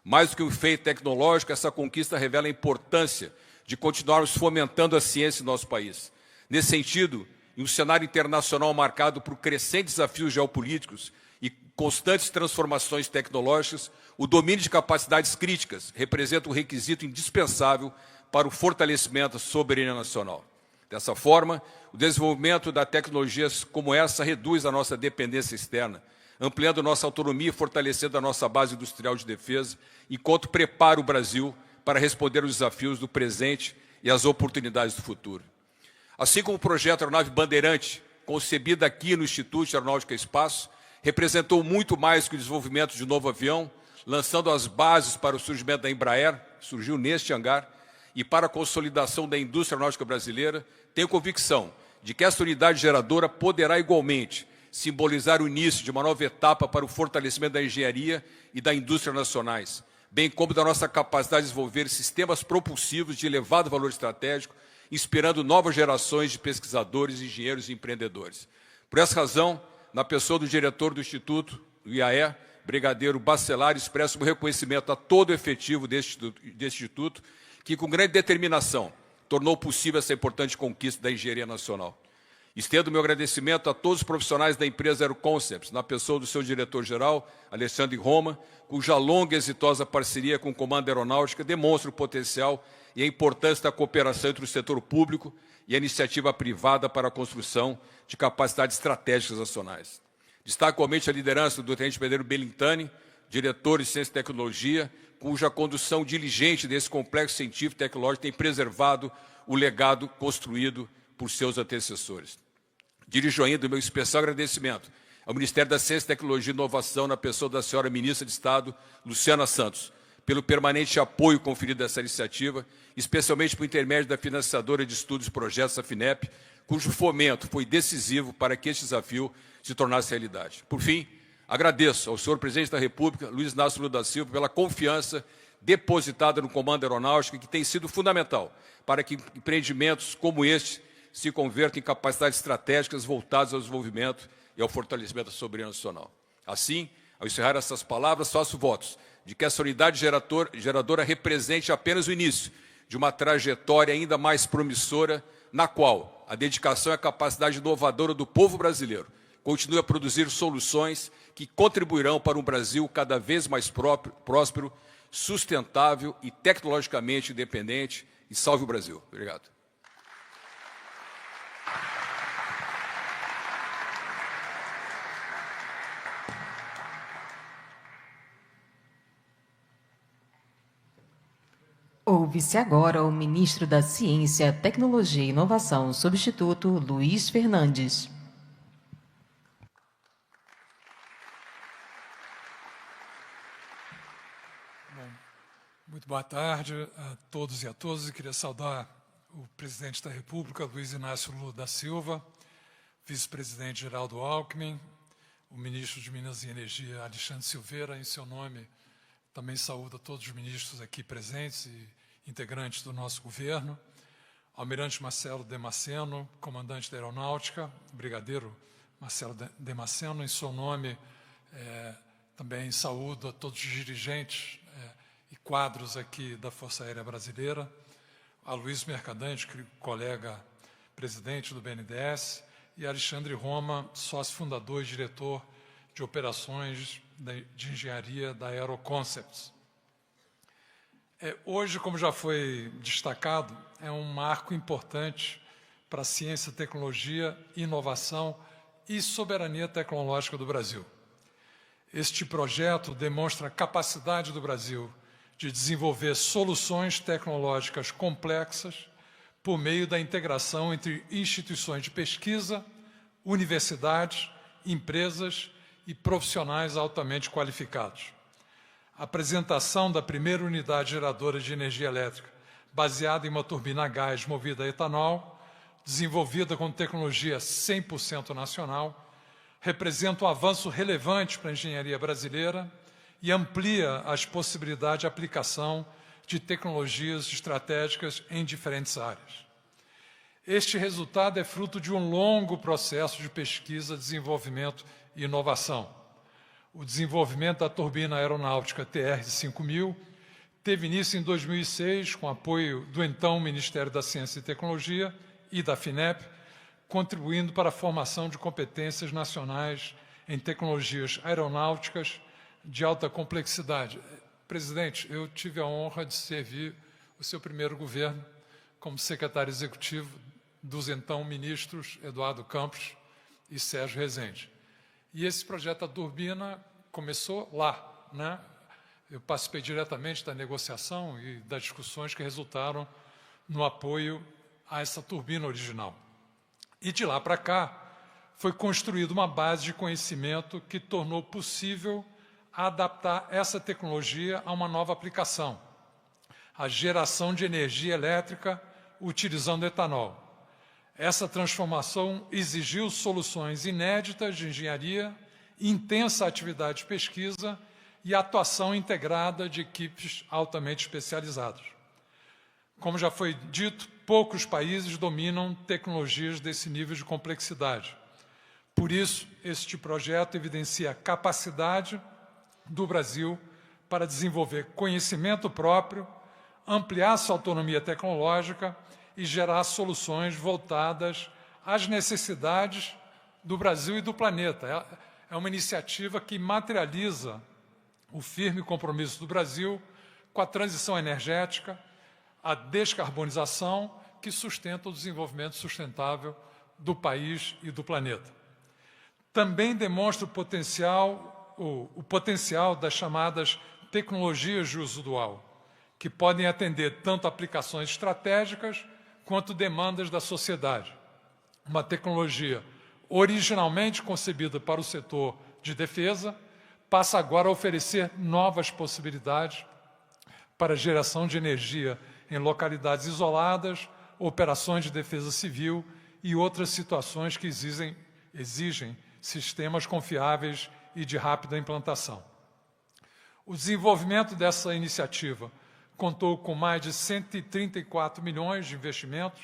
Mais do que um feito tecnológico, essa conquista revela a importância de continuarmos fomentando a ciência em nosso país. Nesse sentido, em um cenário internacional marcado por crescentes desafios geopolíticos e constantes transformações tecnológicas, o domínio de capacidades críticas representa um requisito indispensável para o fortalecimento da soberania nacional. Dessa forma, o desenvolvimento de tecnologias como essa reduz a nossa dependência externa, ampliando nossa autonomia e fortalecendo a nossa base industrial de defesa, enquanto prepara o Brasil para responder aos desafios do presente e às oportunidades do futuro. Assim como o projeto Aeronave Bandeirante, concebido aqui no Instituto de Aeronáutica e Espaço, representou muito mais que o desenvolvimento de um novo avião, lançando as bases para o surgimento da Embraer, que surgiu neste hangar, e para a consolidação da indústria aeronáutica brasileira, tenho convicção de que esta unidade geradora poderá igualmente simbolizar o início de uma nova etapa para o fortalecimento da engenharia e da indústria nacionais, bem como da nossa capacidade de desenvolver sistemas propulsivos de elevado valor estratégico, inspirando novas gerações de pesquisadores, engenheiros e empreendedores. Por essa razão, na pessoa do diretor do Instituto, do IAE, Brigadeiro Bacelar, expresso um reconhecimento a todo o efetivo deste Instituto, que com grande determinação tornou possível essa importante conquista da engenharia nacional. Estendo meu agradecimento a todos os profissionais da empresa Aeroconcept, na pessoa do seu diretor-geral, Alexandre Roma, cuja longa e exitosa parceria com o Comando Aeronáutica demonstra o potencial e a importância da cooperação entre o setor público e a iniciativa privada para a construção de capacidades estratégicas nacionais. Destaco igualmente a liderança do Tenente Pedro Belintani, diretor de Ciência e Tecnologia, cuja condução diligente desse complexo científico e tecnológico tem preservado o legado construído por seus antecessores. Dirijo ainda o meu especial agradecimento ao Ministério da Ciência, Tecnologia e Inovação, na pessoa da senhora Ministra de Estado, Luciana Santos, pelo permanente apoio conferido a essa iniciativa, especialmente por intermédio da financiadora de estudos e projetos, a FINEP, cujo fomento foi decisivo para que este desafio se tornasse realidade. Por fim, agradeço ao senhor Presidente da República, Luiz Inácio Lula da Silva, pela confiança depositada no Comando Aeronáutico, que tem sido fundamental para que empreendimentos como este se convertam em capacidades estratégicas voltadas ao desenvolvimento e ao fortalecimento da soberania nacional. Assim, ao encerrar essas palavras, faço votos de que essa unidade geradora represente apenas o início de uma trajetória ainda mais promissora, na qual a dedicação e a capacidade inovadora do povo brasileiro continue a produzir soluções que contribuirão para um Brasil cada vez mais próspero, sustentável e tecnologicamente independente. E salve o Brasil. Obrigado. Ouve-se agora o ministro da Ciência, Tecnologia e Inovação, substituto Luiz Fernandes. Muito boa tarde a todos e a todas. Eu queria saudar o presidente da República, Luiz Inácio Lula da Silva, vice-presidente Geraldo Alckmin, o ministro de Minas e Energia, Alexandre Silveira. Em seu nome, também saúdo a todos os ministros aqui presentes e integrantes do nosso governo. Almirante Marcelo Damasceno, comandante da Aeronáutica, brigadeiro Marcelo Damasceno. Em seu nome, também saúdo a todos os dirigentes e quadros aqui da Força Aérea Brasileira. A Luiz Mercadante, colega presidente do BNDES, e Alexandre Roma, sócio fundador e diretor de operações de engenharia da Aeroconcepts. Hoje, como já foi destacado, é um marco importante para a ciência, tecnologia, inovação e soberania tecnológica do Brasil. Este projeto demonstra a capacidade do Brasil de desenvolver soluções tecnológicas complexas por meio da integração entre instituições de pesquisa, universidades, empresas e profissionais altamente qualificados. A apresentação da primeira unidade geradora de energia elétrica, baseada em uma turbina a gás movida a etanol, desenvolvida com tecnologia 100% nacional, representa um avanço relevante para a engenharia brasileira e amplia as possibilidades de aplicação de tecnologias estratégicas em diferentes áreas. Este resultado é fruto de um longo processo de pesquisa, desenvolvimento e inovação. O desenvolvimento da turbina aeronáutica TR-5000 teve início em 2006, com apoio do então Ministério da Ciência e Tecnologia e da FINEP, contribuindo para a formação de competências nacionais em tecnologias aeronáuticas de alta complexidade. Presidente, eu tive a honra de servir o seu primeiro governo como secretário executivo dos então ministros Eduardo Campos e Sérgio Rezende. E esse projeto da turbina começou lá, né? Eu participei diretamente da negociação e das discussões que resultaram no apoio a essa turbina original. E de lá para cá, foi construída uma base de conhecimento que tornou possível adaptar essa tecnologia a uma nova aplicação, a geração de energia elétrica utilizando etanol. Essa transformação exigiu soluções inéditas de engenharia, intensa atividade de pesquisa e atuação integrada de equipes altamente especializadas. Como já foi dito, poucos países dominam tecnologias desse nível de complexidade. Por isso, este projeto evidencia a capacidade do Brasil para desenvolver conhecimento próprio, ampliar sua autonomia tecnológica e gerar soluções voltadas às necessidades do Brasil e do planeta. É uma iniciativa que materializa o firme compromisso do Brasil com a transição energética, a descarbonização, que sustenta o desenvolvimento sustentável do país e do planeta. Também demonstra o potencial das chamadas tecnologias de uso dual, que podem atender tanto aplicações estratégicas quanto demandas da sociedade. Uma tecnologia originalmente concebida para o setor de defesa passa agora a oferecer novas possibilidades para a geração de energia em localidades isoladas, operações de defesa civil e outras situações que exigem sistemas confiáveis e de rápida implantação. O desenvolvimento dessa iniciativa contou com mais de 134 milhões de investimentos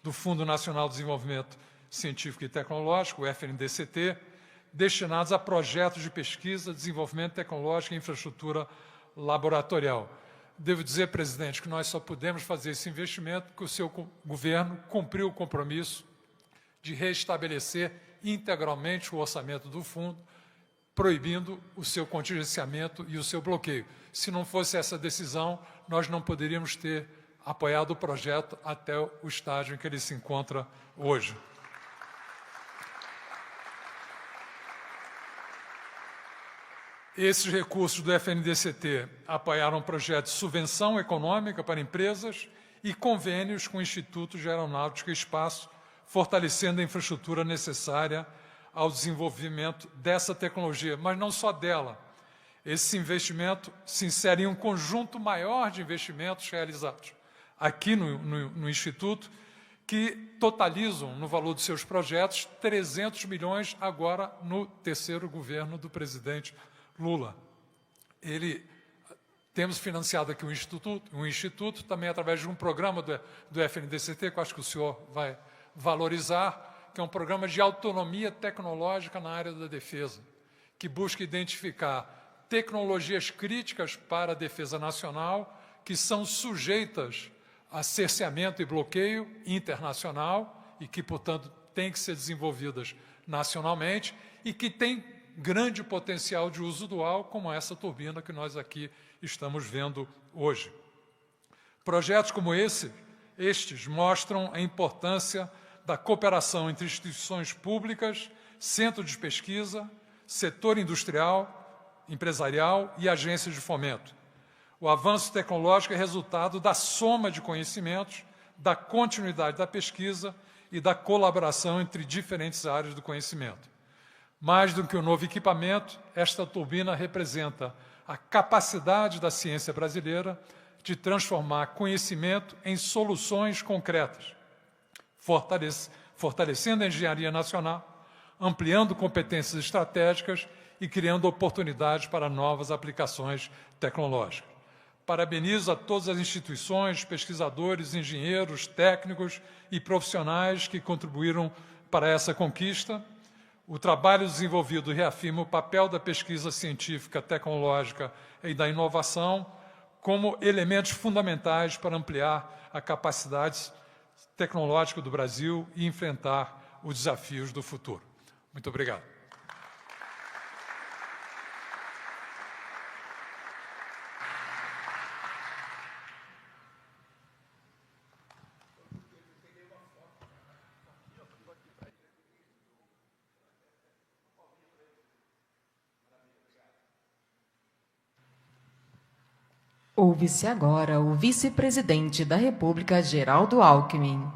do Fundo Nacional de Desenvolvimento Científico e Tecnológico, o FNDCT, destinados a projetos de pesquisa, desenvolvimento tecnológico e infraestrutura laboratorial. Devo dizer, presidente, que nós só pudemos fazer esse investimento porque o seu governo cumpriu o compromisso de restabelecer integralmente o orçamento do fundo, proibindo o seu contingenciamento e o seu bloqueio. Se não fosse essa decisão, nós não poderíamos ter apoiado o projeto até o estágio em que ele se encontra hoje. Esses recursos do FNDCT apoiaram projetos de subvenção econômica para empresas e convênios com institutos de aeronáutica e espaço, fortalecendo a infraestrutura necessária ao desenvolvimento dessa tecnologia, mas não só dela. Esse investimento se insere em um conjunto maior de investimentos realizados aqui no Instituto, que totalizam, no valor dos seus projetos, 300 milhões agora no terceiro governo do presidente Lula. Temos financiado aqui um instituto, também através de um programa do FNDCT, que eu acho que o senhor vai valorizar, que é um programa de autonomia tecnológica na área da defesa, que busca identificar tecnologias críticas para a defesa nacional, que são sujeitas a cerceamento e bloqueio internacional e que, portanto, têm que ser desenvolvidas nacionalmente e que têm grande potencial de uso dual, como essa turbina que nós aqui estamos vendo hoje. Projetos como estes mostram a importância da cooperação entre instituições públicas, centros de pesquisa, setor industrial, empresarial e agências de fomento. O avanço tecnológico é resultado da soma de conhecimentos, da continuidade da pesquisa e da colaboração entre diferentes áreas do conhecimento. Mais do que um novo equipamento, esta turbina representa a capacidade da ciência brasileira de transformar conhecimento em soluções concretas, fortalecendo a engenharia nacional, ampliando competências estratégicas e criando oportunidades para novas aplicações tecnológicas. Parabenizo a todas as instituições, pesquisadores, engenheiros, técnicos e profissionais que contribuíram para essa conquista. O trabalho desenvolvido reafirma o papel da pesquisa científica, tecnológica e da inovação como elementos fundamentais para ampliar a capacidade tecnológica do Brasil e enfrentar os desafios do futuro. Muito obrigado. Ouve-se agora o vice-presidente da República, Geraldo Alckmin.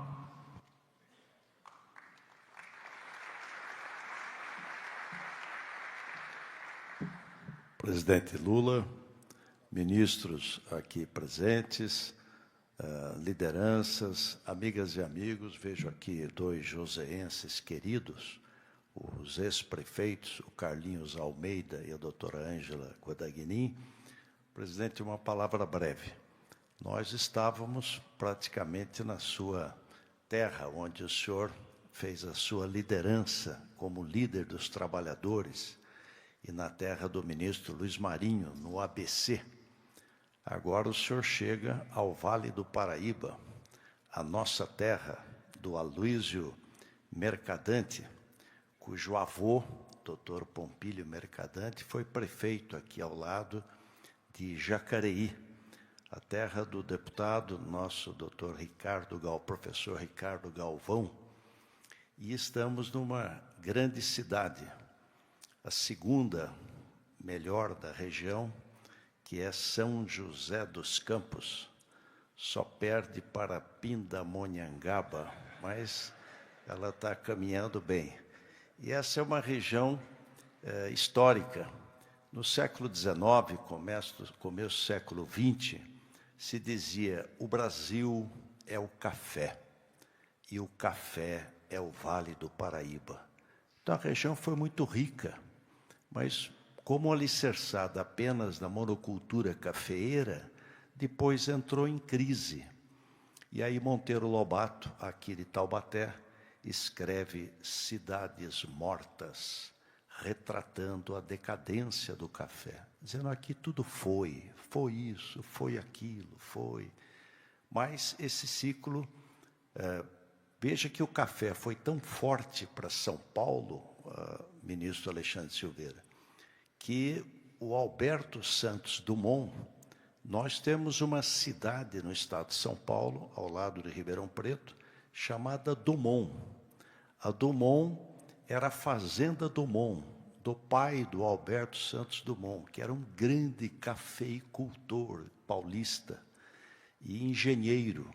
Presidente Lula, ministros aqui presentes, lideranças, amigas e amigos, vejo aqui dois joseenses queridos, os ex-prefeitos, o Carlinhos Almeida e a doutora Ângela Guadagnin. Presidente, uma palavra breve. Nós estávamos praticamente na sua terra, onde o senhor fez a sua liderança como líder dos trabalhadores, e na terra do ministro Luiz Marinho, no ABC. Agora o senhor chega ao Vale do Paraíba, a nossa terra, do Aloísio Mercadante, cujo avô, doutor Pompílio Mercadante, foi prefeito aqui ao lado de Jacareí, a terra do deputado nosso doutor professor Ricardo Galvão, e estamos numa grande cidade, a segunda melhor da região, que é São José dos Campos. Só perde para Pindamonhangaba, mas ela está caminhando bem. E essa é uma região histórica. No século XIX, começo do século XX, se dizia: o Brasil é o café, e o café é o Vale do Paraíba. Então a região foi muito rica, mas como alicerçada apenas na monocultura cafeeira, depois entrou em crise. E aí Monteiro Lobato, aqui de Taubaté, escreve Cidades Mortas, retratando a decadência do café, dizendo: aqui tudo foi isso, foi aquilo, foi. Mas esse ciclo, veja que o café foi tão forte para São Paulo, ministro Alexandre Silveira, que o Alberto Santos Dumont, nós temos uma cidade no estado de São Paulo, ao lado de Ribeirão Preto, chamada Dumont. A Dumont era a Fazenda Dumont, do pai do Alberto Santos Dumont, que era um grande cafeicultor paulista e engenheiro.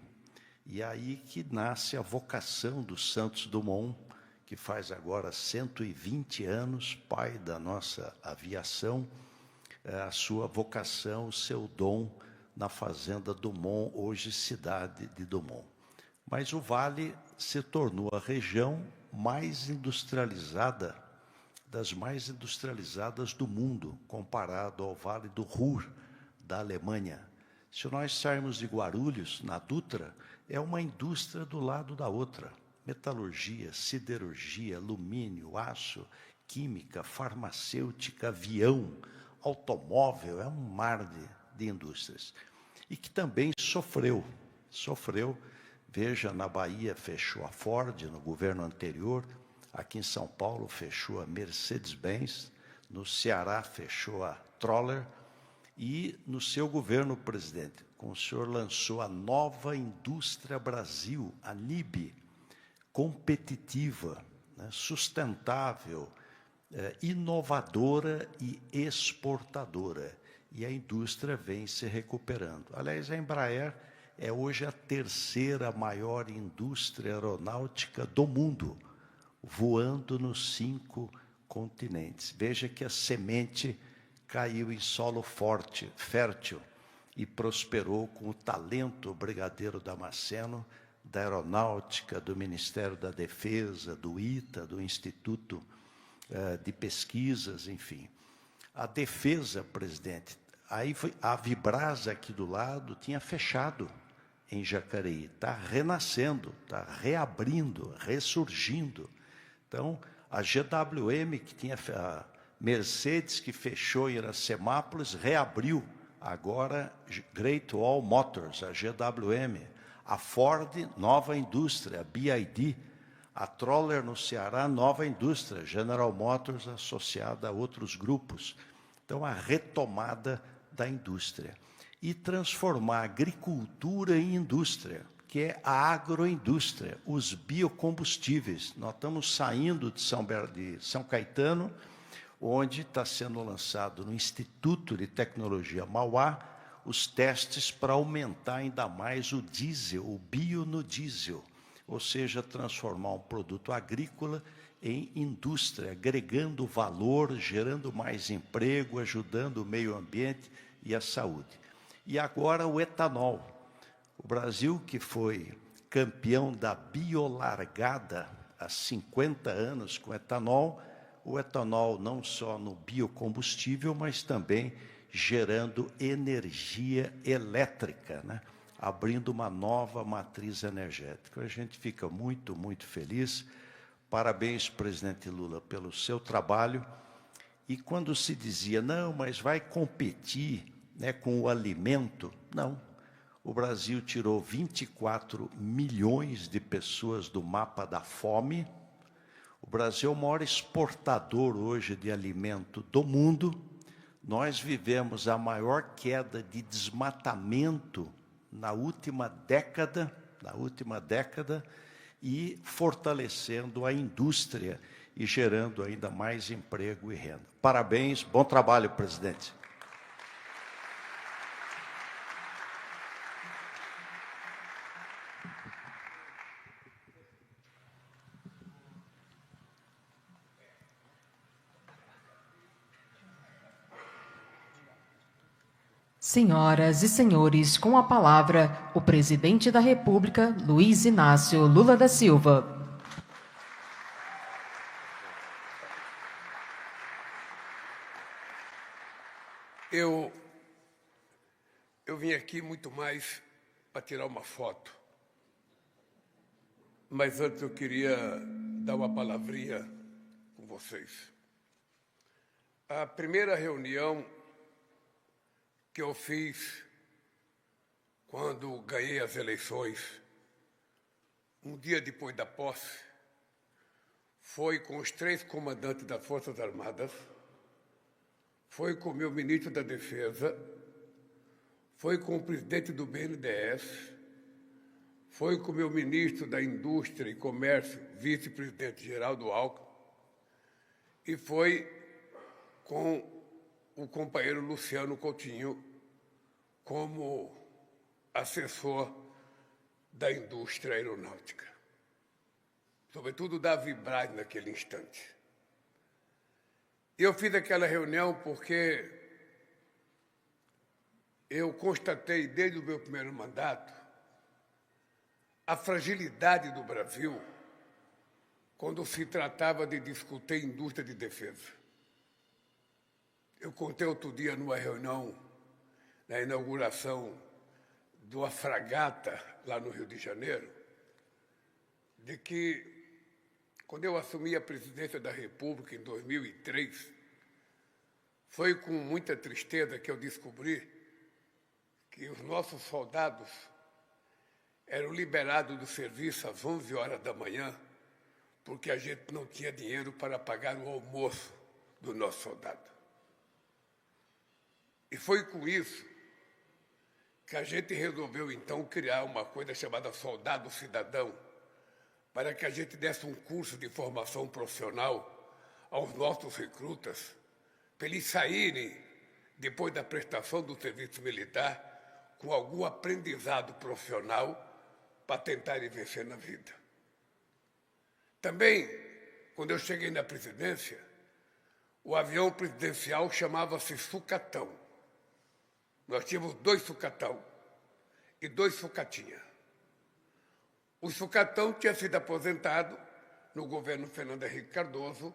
E aí que nasce a vocação do Santos Dumont, que faz agora 120 anos, pai da nossa aviação, a sua vocação, o seu dom na Fazenda Dumont, hoje cidade de Dumont. Mas o Vale se tornou a região mais industrializada, das mais industrializadas do mundo, comparado ao Vale do Ruhr, da Alemanha. Se nós sairmos de Guarulhos, na Dutra, é uma indústria do lado da outra. Metalurgia, siderurgia, alumínio, aço, química, farmacêutica, avião, automóvel, é um mar de indústrias. E que também sofreu. Veja, na Bahia fechou a Ford, no governo anterior. Aqui em São Paulo fechou a Mercedes-Benz. No Ceará fechou a Troller. E no seu governo, presidente, o senhor lançou a Nova Indústria Brasil, a NIB, competitiva, né, sustentável, inovadora e exportadora. E a indústria vem se recuperando. Aliás, a Embraer é hoje a terceira maior indústria aeronáutica do mundo, voando nos 5 continentes. Veja que a semente caiu em solo forte, fértil, e prosperou com o talento Brigadeiro Damasceno, da Aeronáutica, do Ministério da Defesa, do ITA, do Instituto de Pesquisas, enfim. A defesa, presidente, aí foi, a Vibras aqui do lado tinha fechado em Jacareí, está renascendo, está reabrindo, ressurgindo. Então, a GWM, que tinha a Mercedes, que fechou em Iracemápolis, reabriu agora Great Wall Motors, a GWM, a Ford, nova indústria, a BYD, a Troller no Ceará, nova indústria, General Motors associada a outros grupos. Então, a retomada da indústria. E transformar a agricultura em indústria, que é a agroindústria, os biocombustíveis. Nós estamos saindo de São Caetano, onde está sendo lançado no Instituto de Tecnologia Mauá os testes para aumentar ainda mais o diesel, o bio no diesel, ou seja, transformar um produto agrícola em indústria, agregando valor, gerando mais emprego, ajudando o meio ambiente e a saúde. E agora o etanol. O Brasil, que foi campeão da biolargada há 50 anos com etanol, o etanol não só no biocombustível, mas também gerando energia elétrica, né? Abrindo uma nova matriz energética. A gente fica muito, muito feliz. Parabéns, presidente Lula, pelo seu trabalho. E quando se dizia, não, mas vai competir, né, com o alimento, não. O Brasil tirou 24 milhões de pessoas do mapa da fome. O Brasil é o maior exportador hoje de alimento do mundo. Nós vivemos a maior queda de desmatamento na última década, e fortalecendo a indústria e gerando ainda mais emprego e renda. Parabéns, bom trabalho, presidente. Senhoras e senhores, com a palavra, o presidente da República, Luiz Inácio Lula da Silva. Eu vim aqui muito mais para tirar uma foto. Mas antes eu queria dar uma palavrinha com vocês. A primeira reunião que eu fiz quando ganhei as eleições, um dia depois da posse, foi com os 3 comandantes das Forças Armadas, foi com o meu ministro da Defesa, foi com o presidente do BNDES, foi com o meu ministro da Indústria e Comércio, vice-presidente Geraldo Alckmin, e foi com o companheiro Luciano Coutinho como assessor da indústria aeronáutica, sobretudo da Vibras naquele instante. Eu fiz aquela reunião porque eu constatei desde o meu primeiro mandato a fragilidade do Brasil quando se tratava de discutir indústria de defesa. Eu contei outro dia numa reunião, na inauguração de uma fragata lá no Rio de Janeiro, de que, quando eu assumi a presidência da República em 2003, foi com muita tristeza que eu descobri que os nossos soldados eram liberados do serviço às 11 horas da manhã, porque a gente não tinha dinheiro para pagar o almoço do nosso soldado. E foi com isso que a gente resolveu, então, criar uma coisa chamada Soldado Cidadão, para que a gente desse um curso de formação profissional aos nossos recrutas, para eles saírem, depois da prestação do serviço militar, com algum aprendizado profissional para tentarem vencer na vida. Também, quando eu cheguei na presidência, o avião presidencial chamava-se Sucatão. Nós tínhamos 2 Sucatão e 2 Sucatinha. O Sucatão tinha sido aposentado no governo Fernando Henrique Cardoso,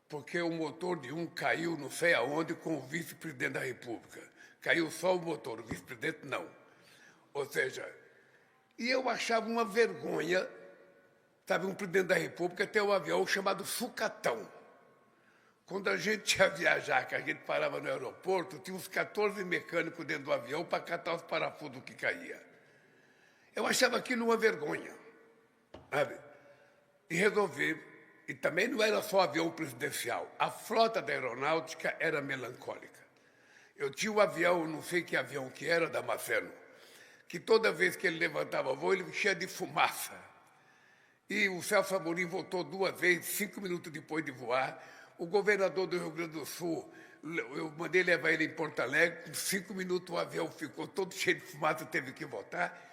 porque o motor de um caiu não sei aonde com o vice-presidente da República. Caiu só o motor, o vice-presidente não. Ou seja, e eu achava uma vergonha, sabe, um presidente da República ter um avião chamado Sucatão. Quando a gente ia viajar, que a gente parava no aeroporto, tinha uns 14 mecânicos dentro do avião para catar os parafusos que caía. Eu achava aquilo uma vergonha, sabe? E resolvi, e também não era só avião presidencial, a frota da aeronáutica era melancólica. Eu tinha um avião, não sei que avião que era, Damasceno, que toda vez que ele levantava voo, ele enchia de fumaça. E o Celso Amorim voltou 2 vezes, 5 minutos depois de voar. O governador do Rio Grande do Sul, eu mandei levar ele em Porto Alegre, com 5 minutos o avião ficou todo cheio de fumaça, teve que voltar.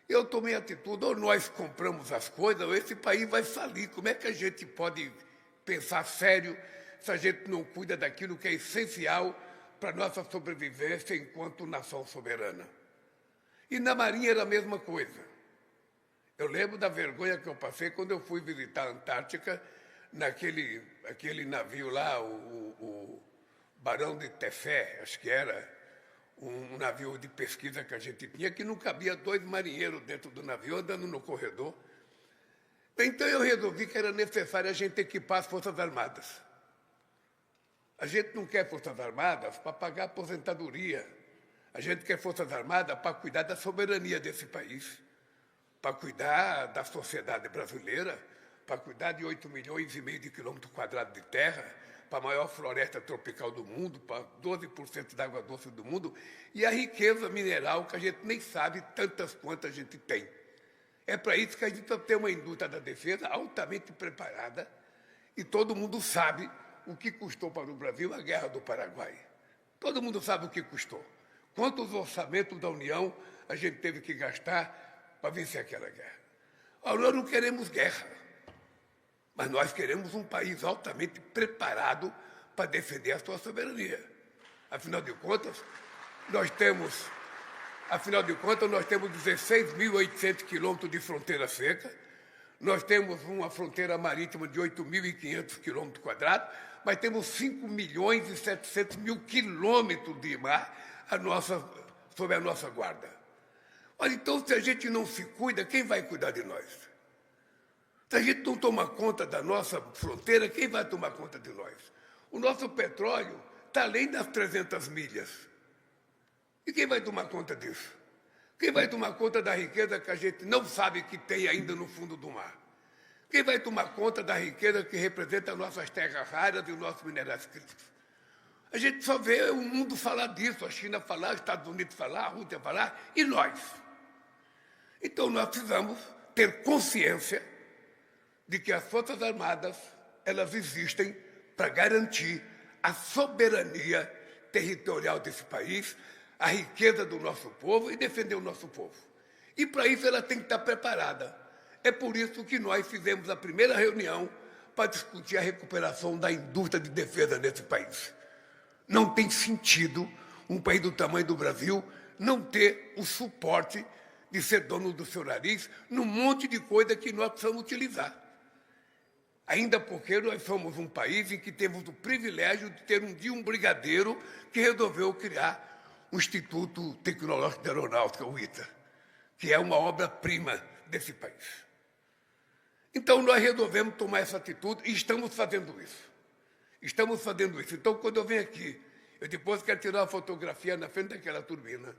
Eu tomei atitude, ou nós compramos as coisas, ou esse país vai falir. Como é que a gente pode pensar sério se a gente não cuida daquilo que é essencial para a nossa sobrevivência enquanto nação soberana? E na Marinha era a mesma coisa. Eu lembro da vergonha que eu passei quando eu fui visitar a Antártica, aquele navio lá, o Barão de Tefé, acho que era um navio de pesquisa que a gente tinha, que não cabia 2 marinheiros dentro do navio, andando no corredor. Então eu resolvi que era necessário a gente equipar as Forças Armadas. A gente não quer Forças Armadas para pagar aposentadoria. A gente quer Forças Armadas para cuidar da soberania desse país, para cuidar da sociedade brasileira, para cuidar de 8,5 milhões de quilômetros quadrados de terra, para a maior floresta tropical do mundo, para 12% da água doce do mundo, e a riqueza mineral que a gente nem sabe tantas quantas a gente tem. É para isso que a gente precisa ter uma indústria da defesa altamente preparada, e todo mundo sabe o que custou para o Brasil a Guerra do Paraguai. Todo mundo sabe o que custou. Quantos orçamentos da União a gente teve que gastar para vencer aquela guerra? Agora, nós não queremos guerra. Mas nós queremos um país altamente preparado para defender a sua soberania. Afinal de contas, nós temos 16.800 quilômetros de fronteira seca, nós temos uma fronteira marítima de 8.500 quilômetros quadrados, mas temos 5.700.000 quilômetros de mar sob a nossa guarda. Olha, então, se a gente não se cuida, quem vai cuidar de nós? Se a gente não toma conta da nossa fronteira, quem vai tomar conta de nós? O nosso petróleo está além das 300 milhas. E quem vai tomar conta disso? Quem vai tomar conta da riqueza que a gente não sabe que tem ainda no fundo do mar? Quem vai tomar conta da riqueza que representa as nossas terras raras e os nossos minerais críticos? A gente só vê o mundo falar disso, a China falar, os Estados Unidos falar, a Rússia falar, e nós? Então nós precisamos ter consciência de que as Forças Armadas, elas existem para garantir a soberania territorial desse país, a riqueza do nosso povo e defender o nosso povo. E para isso ela tem que estar preparada. É por isso que nós fizemos a primeira reunião para discutir a recuperação da indústria de defesa nesse país. Não tem sentido um país do tamanho do Brasil não ter o suporte de ser dono do seu nariz num monte de coisa que nós precisamos utilizar. Ainda porque nós somos um país em que temos o privilégio de ter um dia um brigadeiro que resolveu criar o Instituto Tecnológico de Aeronáutica, o ITA, que é uma obra-prima desse país. Então, nós resolvemos tomar essa atitude e estamos fazendo isso. Estamos fazendo isso. Então, quando eu venho aqui, eu depois quero tirar uma fotografia na frente daquela turbina,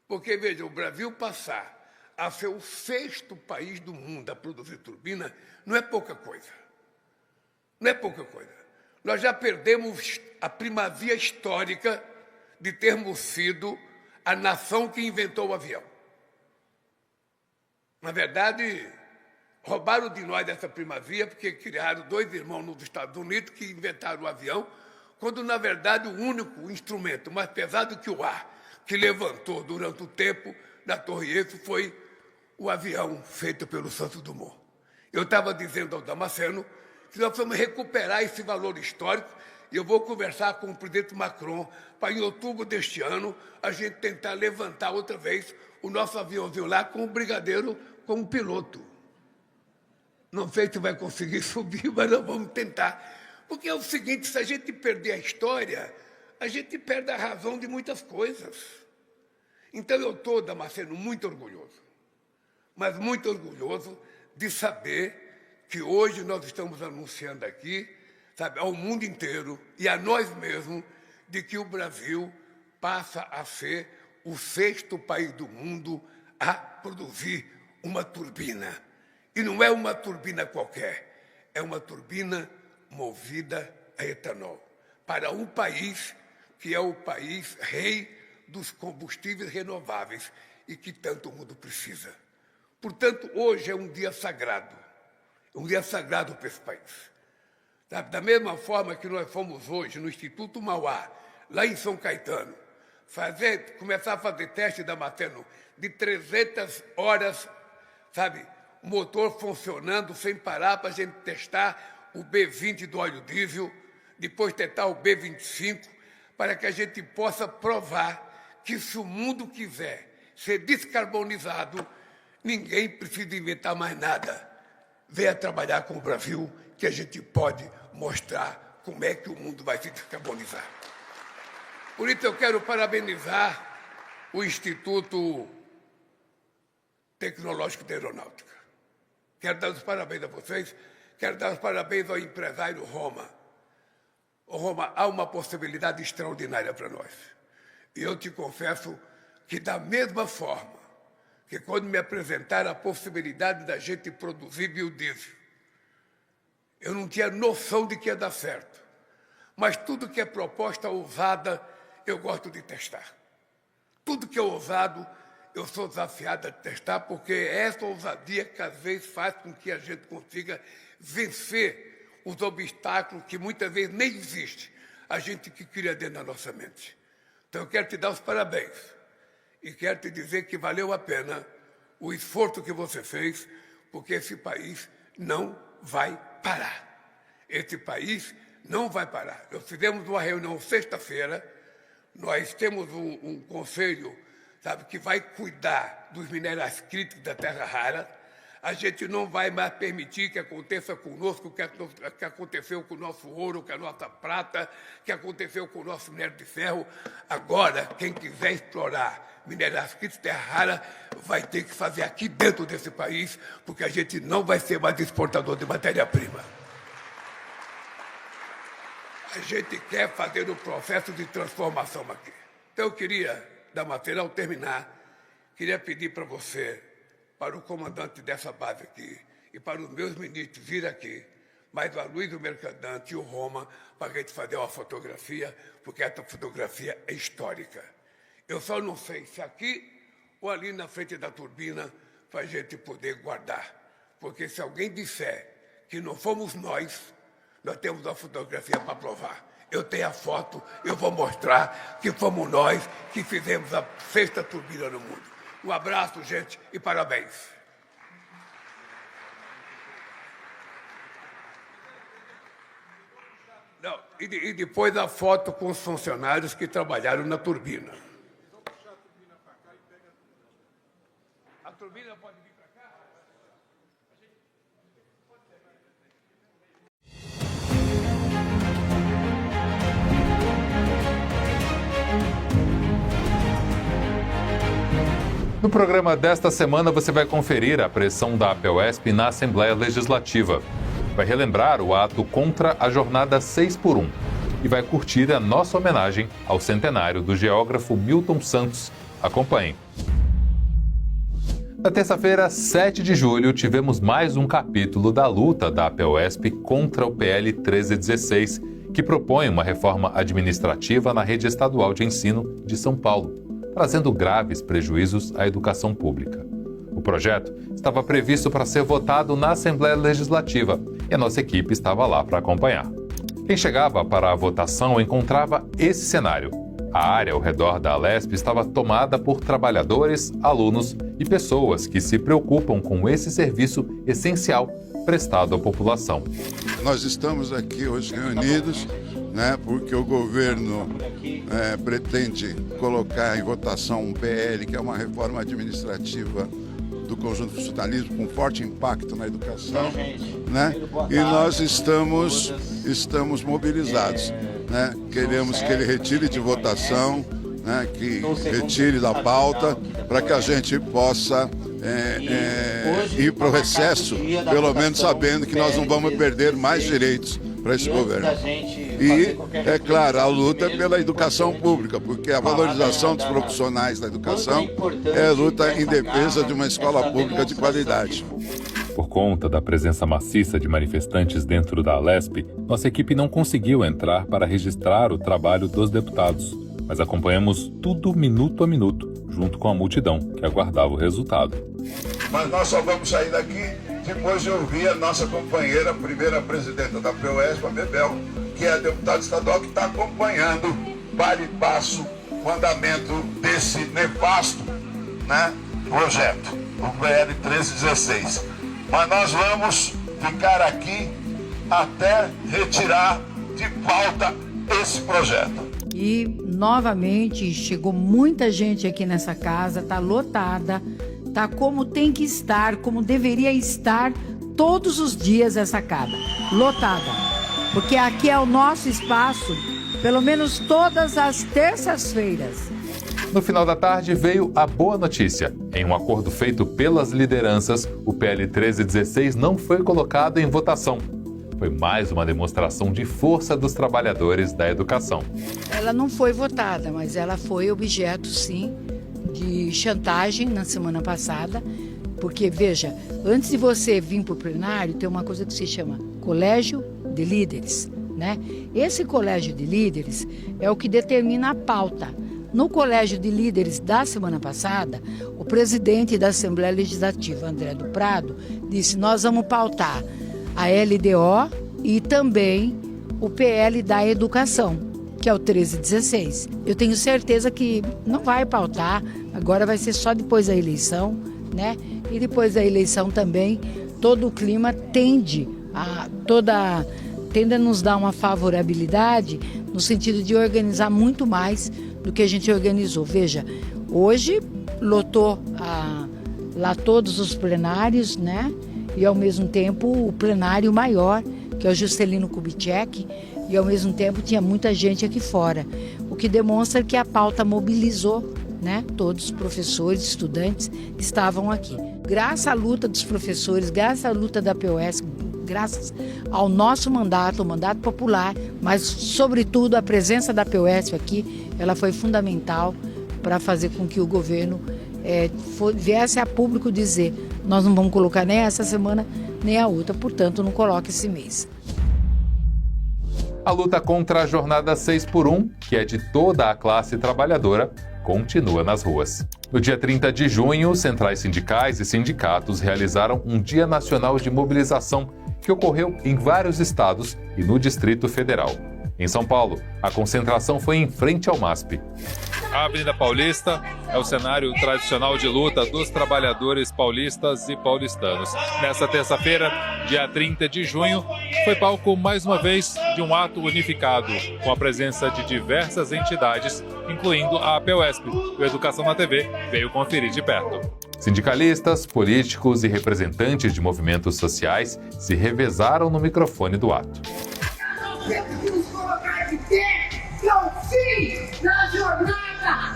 porque, veja, o Brasil passar a ser o 6º país do mundo a produzir turbina não é pouca coisa. Não é pouca coisa. Nós já perdemos a primazia histórica de termos sido a nação que inventou o avião. Na verdade, roubaram de nós essa primazia porque criaram 2 irmãos nos Estados Unidos que inventaram o avião, quando, na verdade, o único instrumento mais pesado que o ar que levantou durante o tempo na Torre Eiffel foi o avião feito pelo Santos Dumont. Eu estava dizendo ao Damasceno que nós vamos recuperar esse valor histórico e eu vou conversar com o presidente Macron para, em outubro deste ano, a gente tentar levantar outra vez o nosso aviãozinho lá com o brigadeiro como piloto. Não sei se vai conseguir subir, mas nós vamos tentar. Porque é o seguinte, se a gente perder a história, a gente perde a razão de muitas coisas. Então eu estou, Damasceno, muito orgulhoso, mas muito orgulhoso de saber que hoje nós estamos anunciando aqui, sabe, ao mundo inteiro e a nós mesmos, de que o Brasil passa a ser o 6º país do mundo a produzir uma turbina. E não é uma turbina qualquer, é uma turbina movida a etanol, para um país que é o país rei dos combustíveis renováveis e que tanto o mundo precisa. Portanto, hoje é um dia sagrado para esse país. Da mesma forma que nós fomos hoje no Instituto Mauá, lá em São Caetano, começar a fazer teste da Damasceno de 300 horas, sabe, o motor funcionando sem parar para a gente testar o B20 do óleo diesel, depois tentar o B25, para que a gente possa provar que se o mundo quiser ser descarbonizado, ninguém precisa inventar mais nada. Venha trabalhar com o Brasil, que a gente pode mostrar como é que o mundo vai se descarbonizar. Por isso eu quero parabenizar o Instituto Tecnológico de Aeronáutica. Quero dar os parabéns a vocês, quero dar os parabéns ao empresário Roma. Ô, Roma, há uma possibilidade extraordinária para nós. E eu te confesso que, da mesma forma que quando me apresentaram a possibilidade da gente produzir biodiesel, eu não tinha noção de que ia dar certo. Mas tudo que é proposta ousada, eu gosto de testar. Tudo que é ousado, eu sou desafiado a testar, porque é essa ousadia que às vezes faz com que a gente consiga vencer os obstáculos que muitas vezes nem existem, a gente que cria dentro da nossa mente. Então eu quero te dar os parabéns e quero te dizer que valeu a pena o esforço que você fez, porque esse país não vai parar. Esse país não vai parar. Nós fizemos uma reunião sexta-feira, nós temos um conselho, sabe, que vai cuidar dos minerais críticos da terra rara. A gente não vai mais permitir que aconteça conosco o que aconteceu com o nosso ouro, com a nossa prata, que aconteceu com o nosso minério de ferro. Agora, quem quiser explorar minerais críticos de terra rara vai ter que fazer aqui dentro desse país, porque a gente não vai ser mais exportador de matéria-prima. A gente quer fazer o processo de transformação aqui. Então, eu queria, Damasceno, ao terminar, queria pedir para você, para o comandante dessa base aqui e para os meus ministros vir aqui, mais o Aloysio Mercadante e o Roma, para a gente fazer uma fotografia, porque essa fotografia é histórica. Eu só não sei se aqui ou ali na frente da turbina, para a gente poder guardar. Porque se alguém disser que não fomos nós temos a fotografia para provar. Eu tenho a foto, eu vou mostrar que fomos nós que fizemos a 6ª turbina no mundo. Um abraço, gente, e parabéns. Não, e depois a foto com os funcionários que trabalharam na turbina. turbina pode vir para cá? No programa desta semana, você vai conferir a pressão da APUESP na Assembleia Legislativa. Vai relembrar o ato contra a jornada 6x1 e vai curtir a nossa homenagem ao centenário do geógrafo Milton Santos. Acompanhe. Na terça-feira, 7 de julho, tivemos mais um capítulo da luta da APUESP contra o PL 1316, que propõe uma reforma administrativa na rede estadual de ensino de São Paulo, trazendo graves prejuízos à educação pública. O projeto estava previsto para ser votado na Assembleia Legislativa e a nossa equipe estava lá para acompanhar. Quem chegava para a votação encontrava esse cenário. A área ao redor da Alesp estava tomada por trabalhadores, alunos e pessoas que se preocupam com esse serviço essencial prestado à população. Nós estamos aqui hoje reunidos, porque o governo pretende colocar em votação um PL, que é uma reforma administrativa do conjunto do funcionalismo, com forte impacto na educação, e nós estamos mobilizados. Queremos que ele retire de votação, que retire da pauta, para que a gente possa ir para o recesso, pelo menos sabendo que nós não vamos perder mais direitos para esse governo. E, é claro, a luta pela educação pública, porque a valorização dos profissionais da educação é a luta em defesa de uma escola pública de qualidade. Por conta da presença maciça de manifestantes dentro da Alesp, nossa equipe não conseguiu entrar para registrar o trabalho dos deputados, mas acompanhamos tudo minuto a minuto, junto com a multidão que aguardava o resultado. Mas nós só vamos sair daqui depois de ouvir a nossa companheira, a primeira presidenta da APUESP, a Bebel, que é a deputada estadual, que está acompanhando para e passo o andamento desse nefasto projeto, o PL 1316. Mas nós vamos ficar aqui até retirar de pauta esse projeto. E, novamente, chegou muita gente aqui nessa casa, está lotada, está como tem que estar, como deveria estar todos os dias essa casa, lotada. Porque aqui é o nosso espaço, pelo menos todas as terças-feiras. No final da tarde veio a boa notícia. Em um acordo feito pelas lideranças, o PL 1316 não foi colocado em votação. Foi mais uma demonstração de força dos trabalhadores da educação. Ela não foi votada, mas ela foi objeto, sim, de chantagem na semana passada. Porque, veja, antes de você vir para o plenário, tem uma coisa que se chama Colégio de Líderes, Esse Colégio de Líderes é o que determina a pauta. No Colégio de Líderes da semana passada, o presidente da Assembleia Legislativa, André do Prado, disse: nós vamos pautar a LDO e também o PL da Educação, que é o 1316. Eu tenho certeza que não vai pautar, agora vai ser só depois da eleição, E depois da eleição também, todo o clima tende a nos dar uma favorabilidade no sentido de organizar muito mais do que a gente organizou. Veja, hoje lotou lá todos os plenários, E ao mesmo tempo o plenário maior, que é o Juscelino Kubitschek, e ao mesmo tempo tinha muita gente aqui fora, o que demonstra que a pauta mobilizou, Todos os professores, estudantes estavam aqui. Graças à luta dos professores, graças à luta da APUESP, graças ao nosso mandato, o mandato popular, mas sobretudo a presença da APUESP aqui, ela foi fundamental para fazer com que o governo viesse a público dizer: nós não vamos colocar nem essa semana nem a outra, portanto não coloque esse mês. A luta contra a jornada 6x1, que é de toda a classe trabalhadora, continua nas ruas. No dia 30 de junho, centrais sindicais e sindicatos realizaram um Dia Nacional de Mobilização que ocorreu em vários estados e no Distrito Federal. Em São Paulo, a concentração foi em frente ao MASP. A Avenida Paulista é o cenário tradicional de luta dos trabalhadores paulistas e paulistanos. Nessa terça-feira, dia 30 de junho, foi palco mais uma vez de um ato unificado, com a presença de diversas entidades, incluindo a APUESP. O Educação na TV veio conferir de perto. Sindicalistas, políticos e representantes de movimentos sociais se revezaram no microfone do ato. Temos que nos colocar de pé, que é o fim da jornada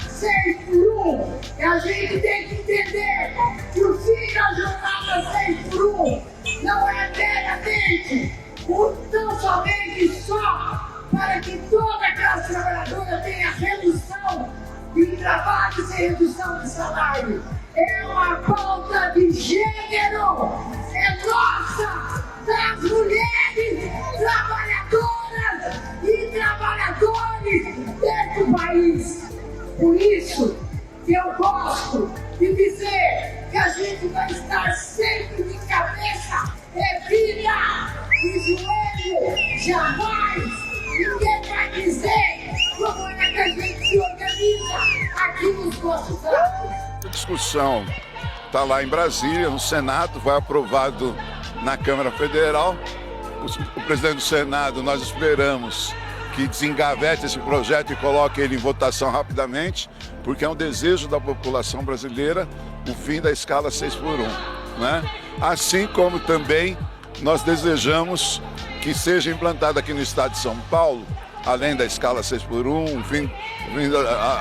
6x1. E a gente tem que entender que o fim da jornada 6x1 não é meramente tão somente só para que toda a classe trabalhadora tenha redução de trabalho sem redução de salário. É uma pauta de gênero, é nossa, das mulheres trabalhadoras e trabalhadores desse país. Por isso que eu gosto de dizer que a gente vai estar sempre de cabeça erguida e joelho jamais. Ninguém vai dizer como é que a gente se organiza aqui nos nossos atos. A discussão está lá em Brasília, no Senado, vai aprovado na Câmara Federal. O presidente do Senado, nós esperamos que desengavete esse projeto e coloque ele em votação rapidamente, porque é um desejo da população brasileira o fim da escala 6x1, né? Assim como também nós desejamos que seja implantado aqui no estado de São Paulo, além da escala 6x1,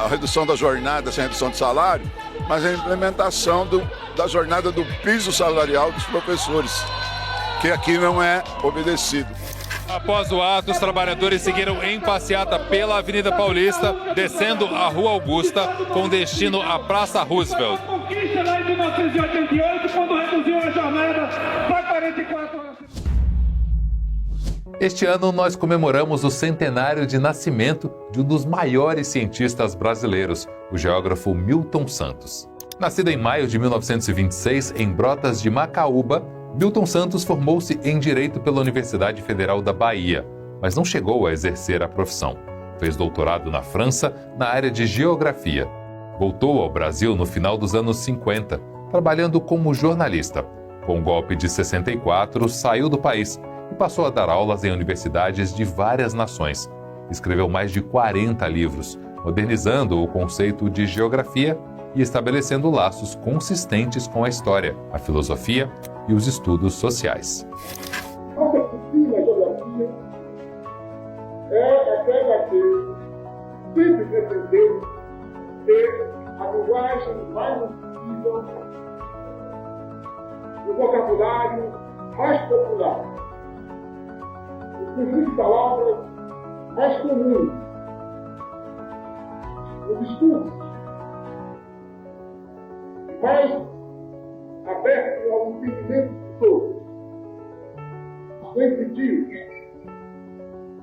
a redução da jornada sem redução de salário, mas a implementação da jornada do piso salarial dos professores, que aqui não é obedecido. Após o ato, os trabalhadores seguiram em passeata pela Avenida Paulista, descendo a Rua Augusta, com destino à Praça Roosevelt. Conquista lá em 1988, quando reduziu a jornada para 44 horas. Este ano nós comemoramos o centenário de nascimento de um dos maiores cientistas brasileiros, o geógrafo Milton Santos. Nascido em maio de 1926 em Brotas de Macaúba, Milton Santos formou-se em Direito pela Universidade Federal da Bahia, mas não chegou a exercer a profissão. Fez doutorado na França na área de Geografia. Voltou ao Brasil no final dos anos 50, trabalhando como jornalista. Com o golpe de 64, saiu do país e passou a dar aulas em universidades de várias nações. Escreveu mais de 40 livros, modernizando o conceito de geografia e estabelecendo laços consistentes com a história, a filosofia e os estudos sociais. Nossa disciplina geografia é aquela que sempre pretendeu ter a linguagem mais acessível, o vocabulário mais popular, o conjunto de palavras mais comum, o discurso mais aberto ao entendimento de todos. Sempre digo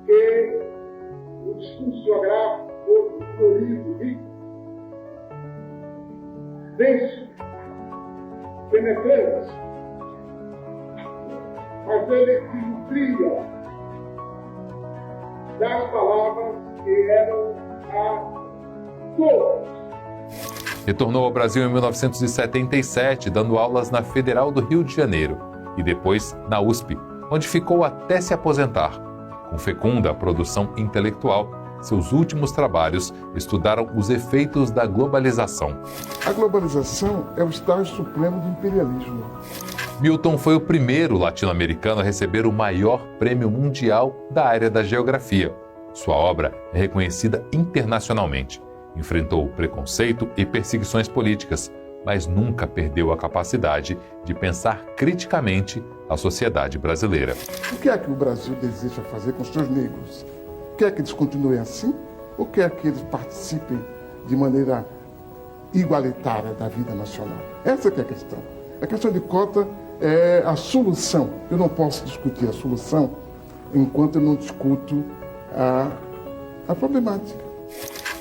que o discurso geográfico foi florido, rico, denso, penetrante, mas ele se nutria das palavras que eram a todos. Retornou ao Brasil em 1977, dando aulas na Federal do Rio de Janeiro e depois na USP, onde ficou até se aposentar. Com fecunda produção intelectual, seus últimos trabalhos estudaram os efeitos da globalização. A globalização é o estágio supremo do imperialismo. Milton foi o primeiro latino-americano a receber o maior prêmio mundial da área da geografia. Sua obra é reconhecida internacionalmente. Enfrentou preconceito e perseguições políticas, mas nunca perdeu a capacidade de pensar criticamente a sociedade brasileira. O que é que o Brasil deseja fazer com os seus negros? Quer que eles continuem assim? Ou quer que eles participem de maneira igualitária da vida nacional? Essa que é a questão. A questão de cota é a solução. Eu não posso discutir a solução enquanto eu não discuto a problemática.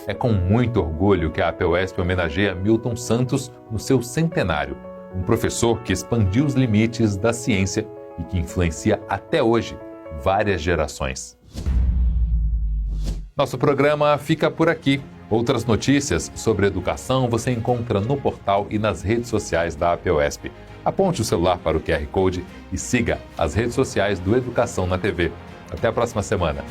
É com muito orgulho que a APUESP homenageia Milton Santos no seu centenário, um professor que expandiu os limites da ciência e que influencia até hoje várias gerações. Nosso programa fica por aqui. Outras notícias sobre educação você encontra no portal e nas redes sociais da APOESP. Aponte o celular para o QR Code e siga as redes sociais do Educação na TV. Até a próxima semana.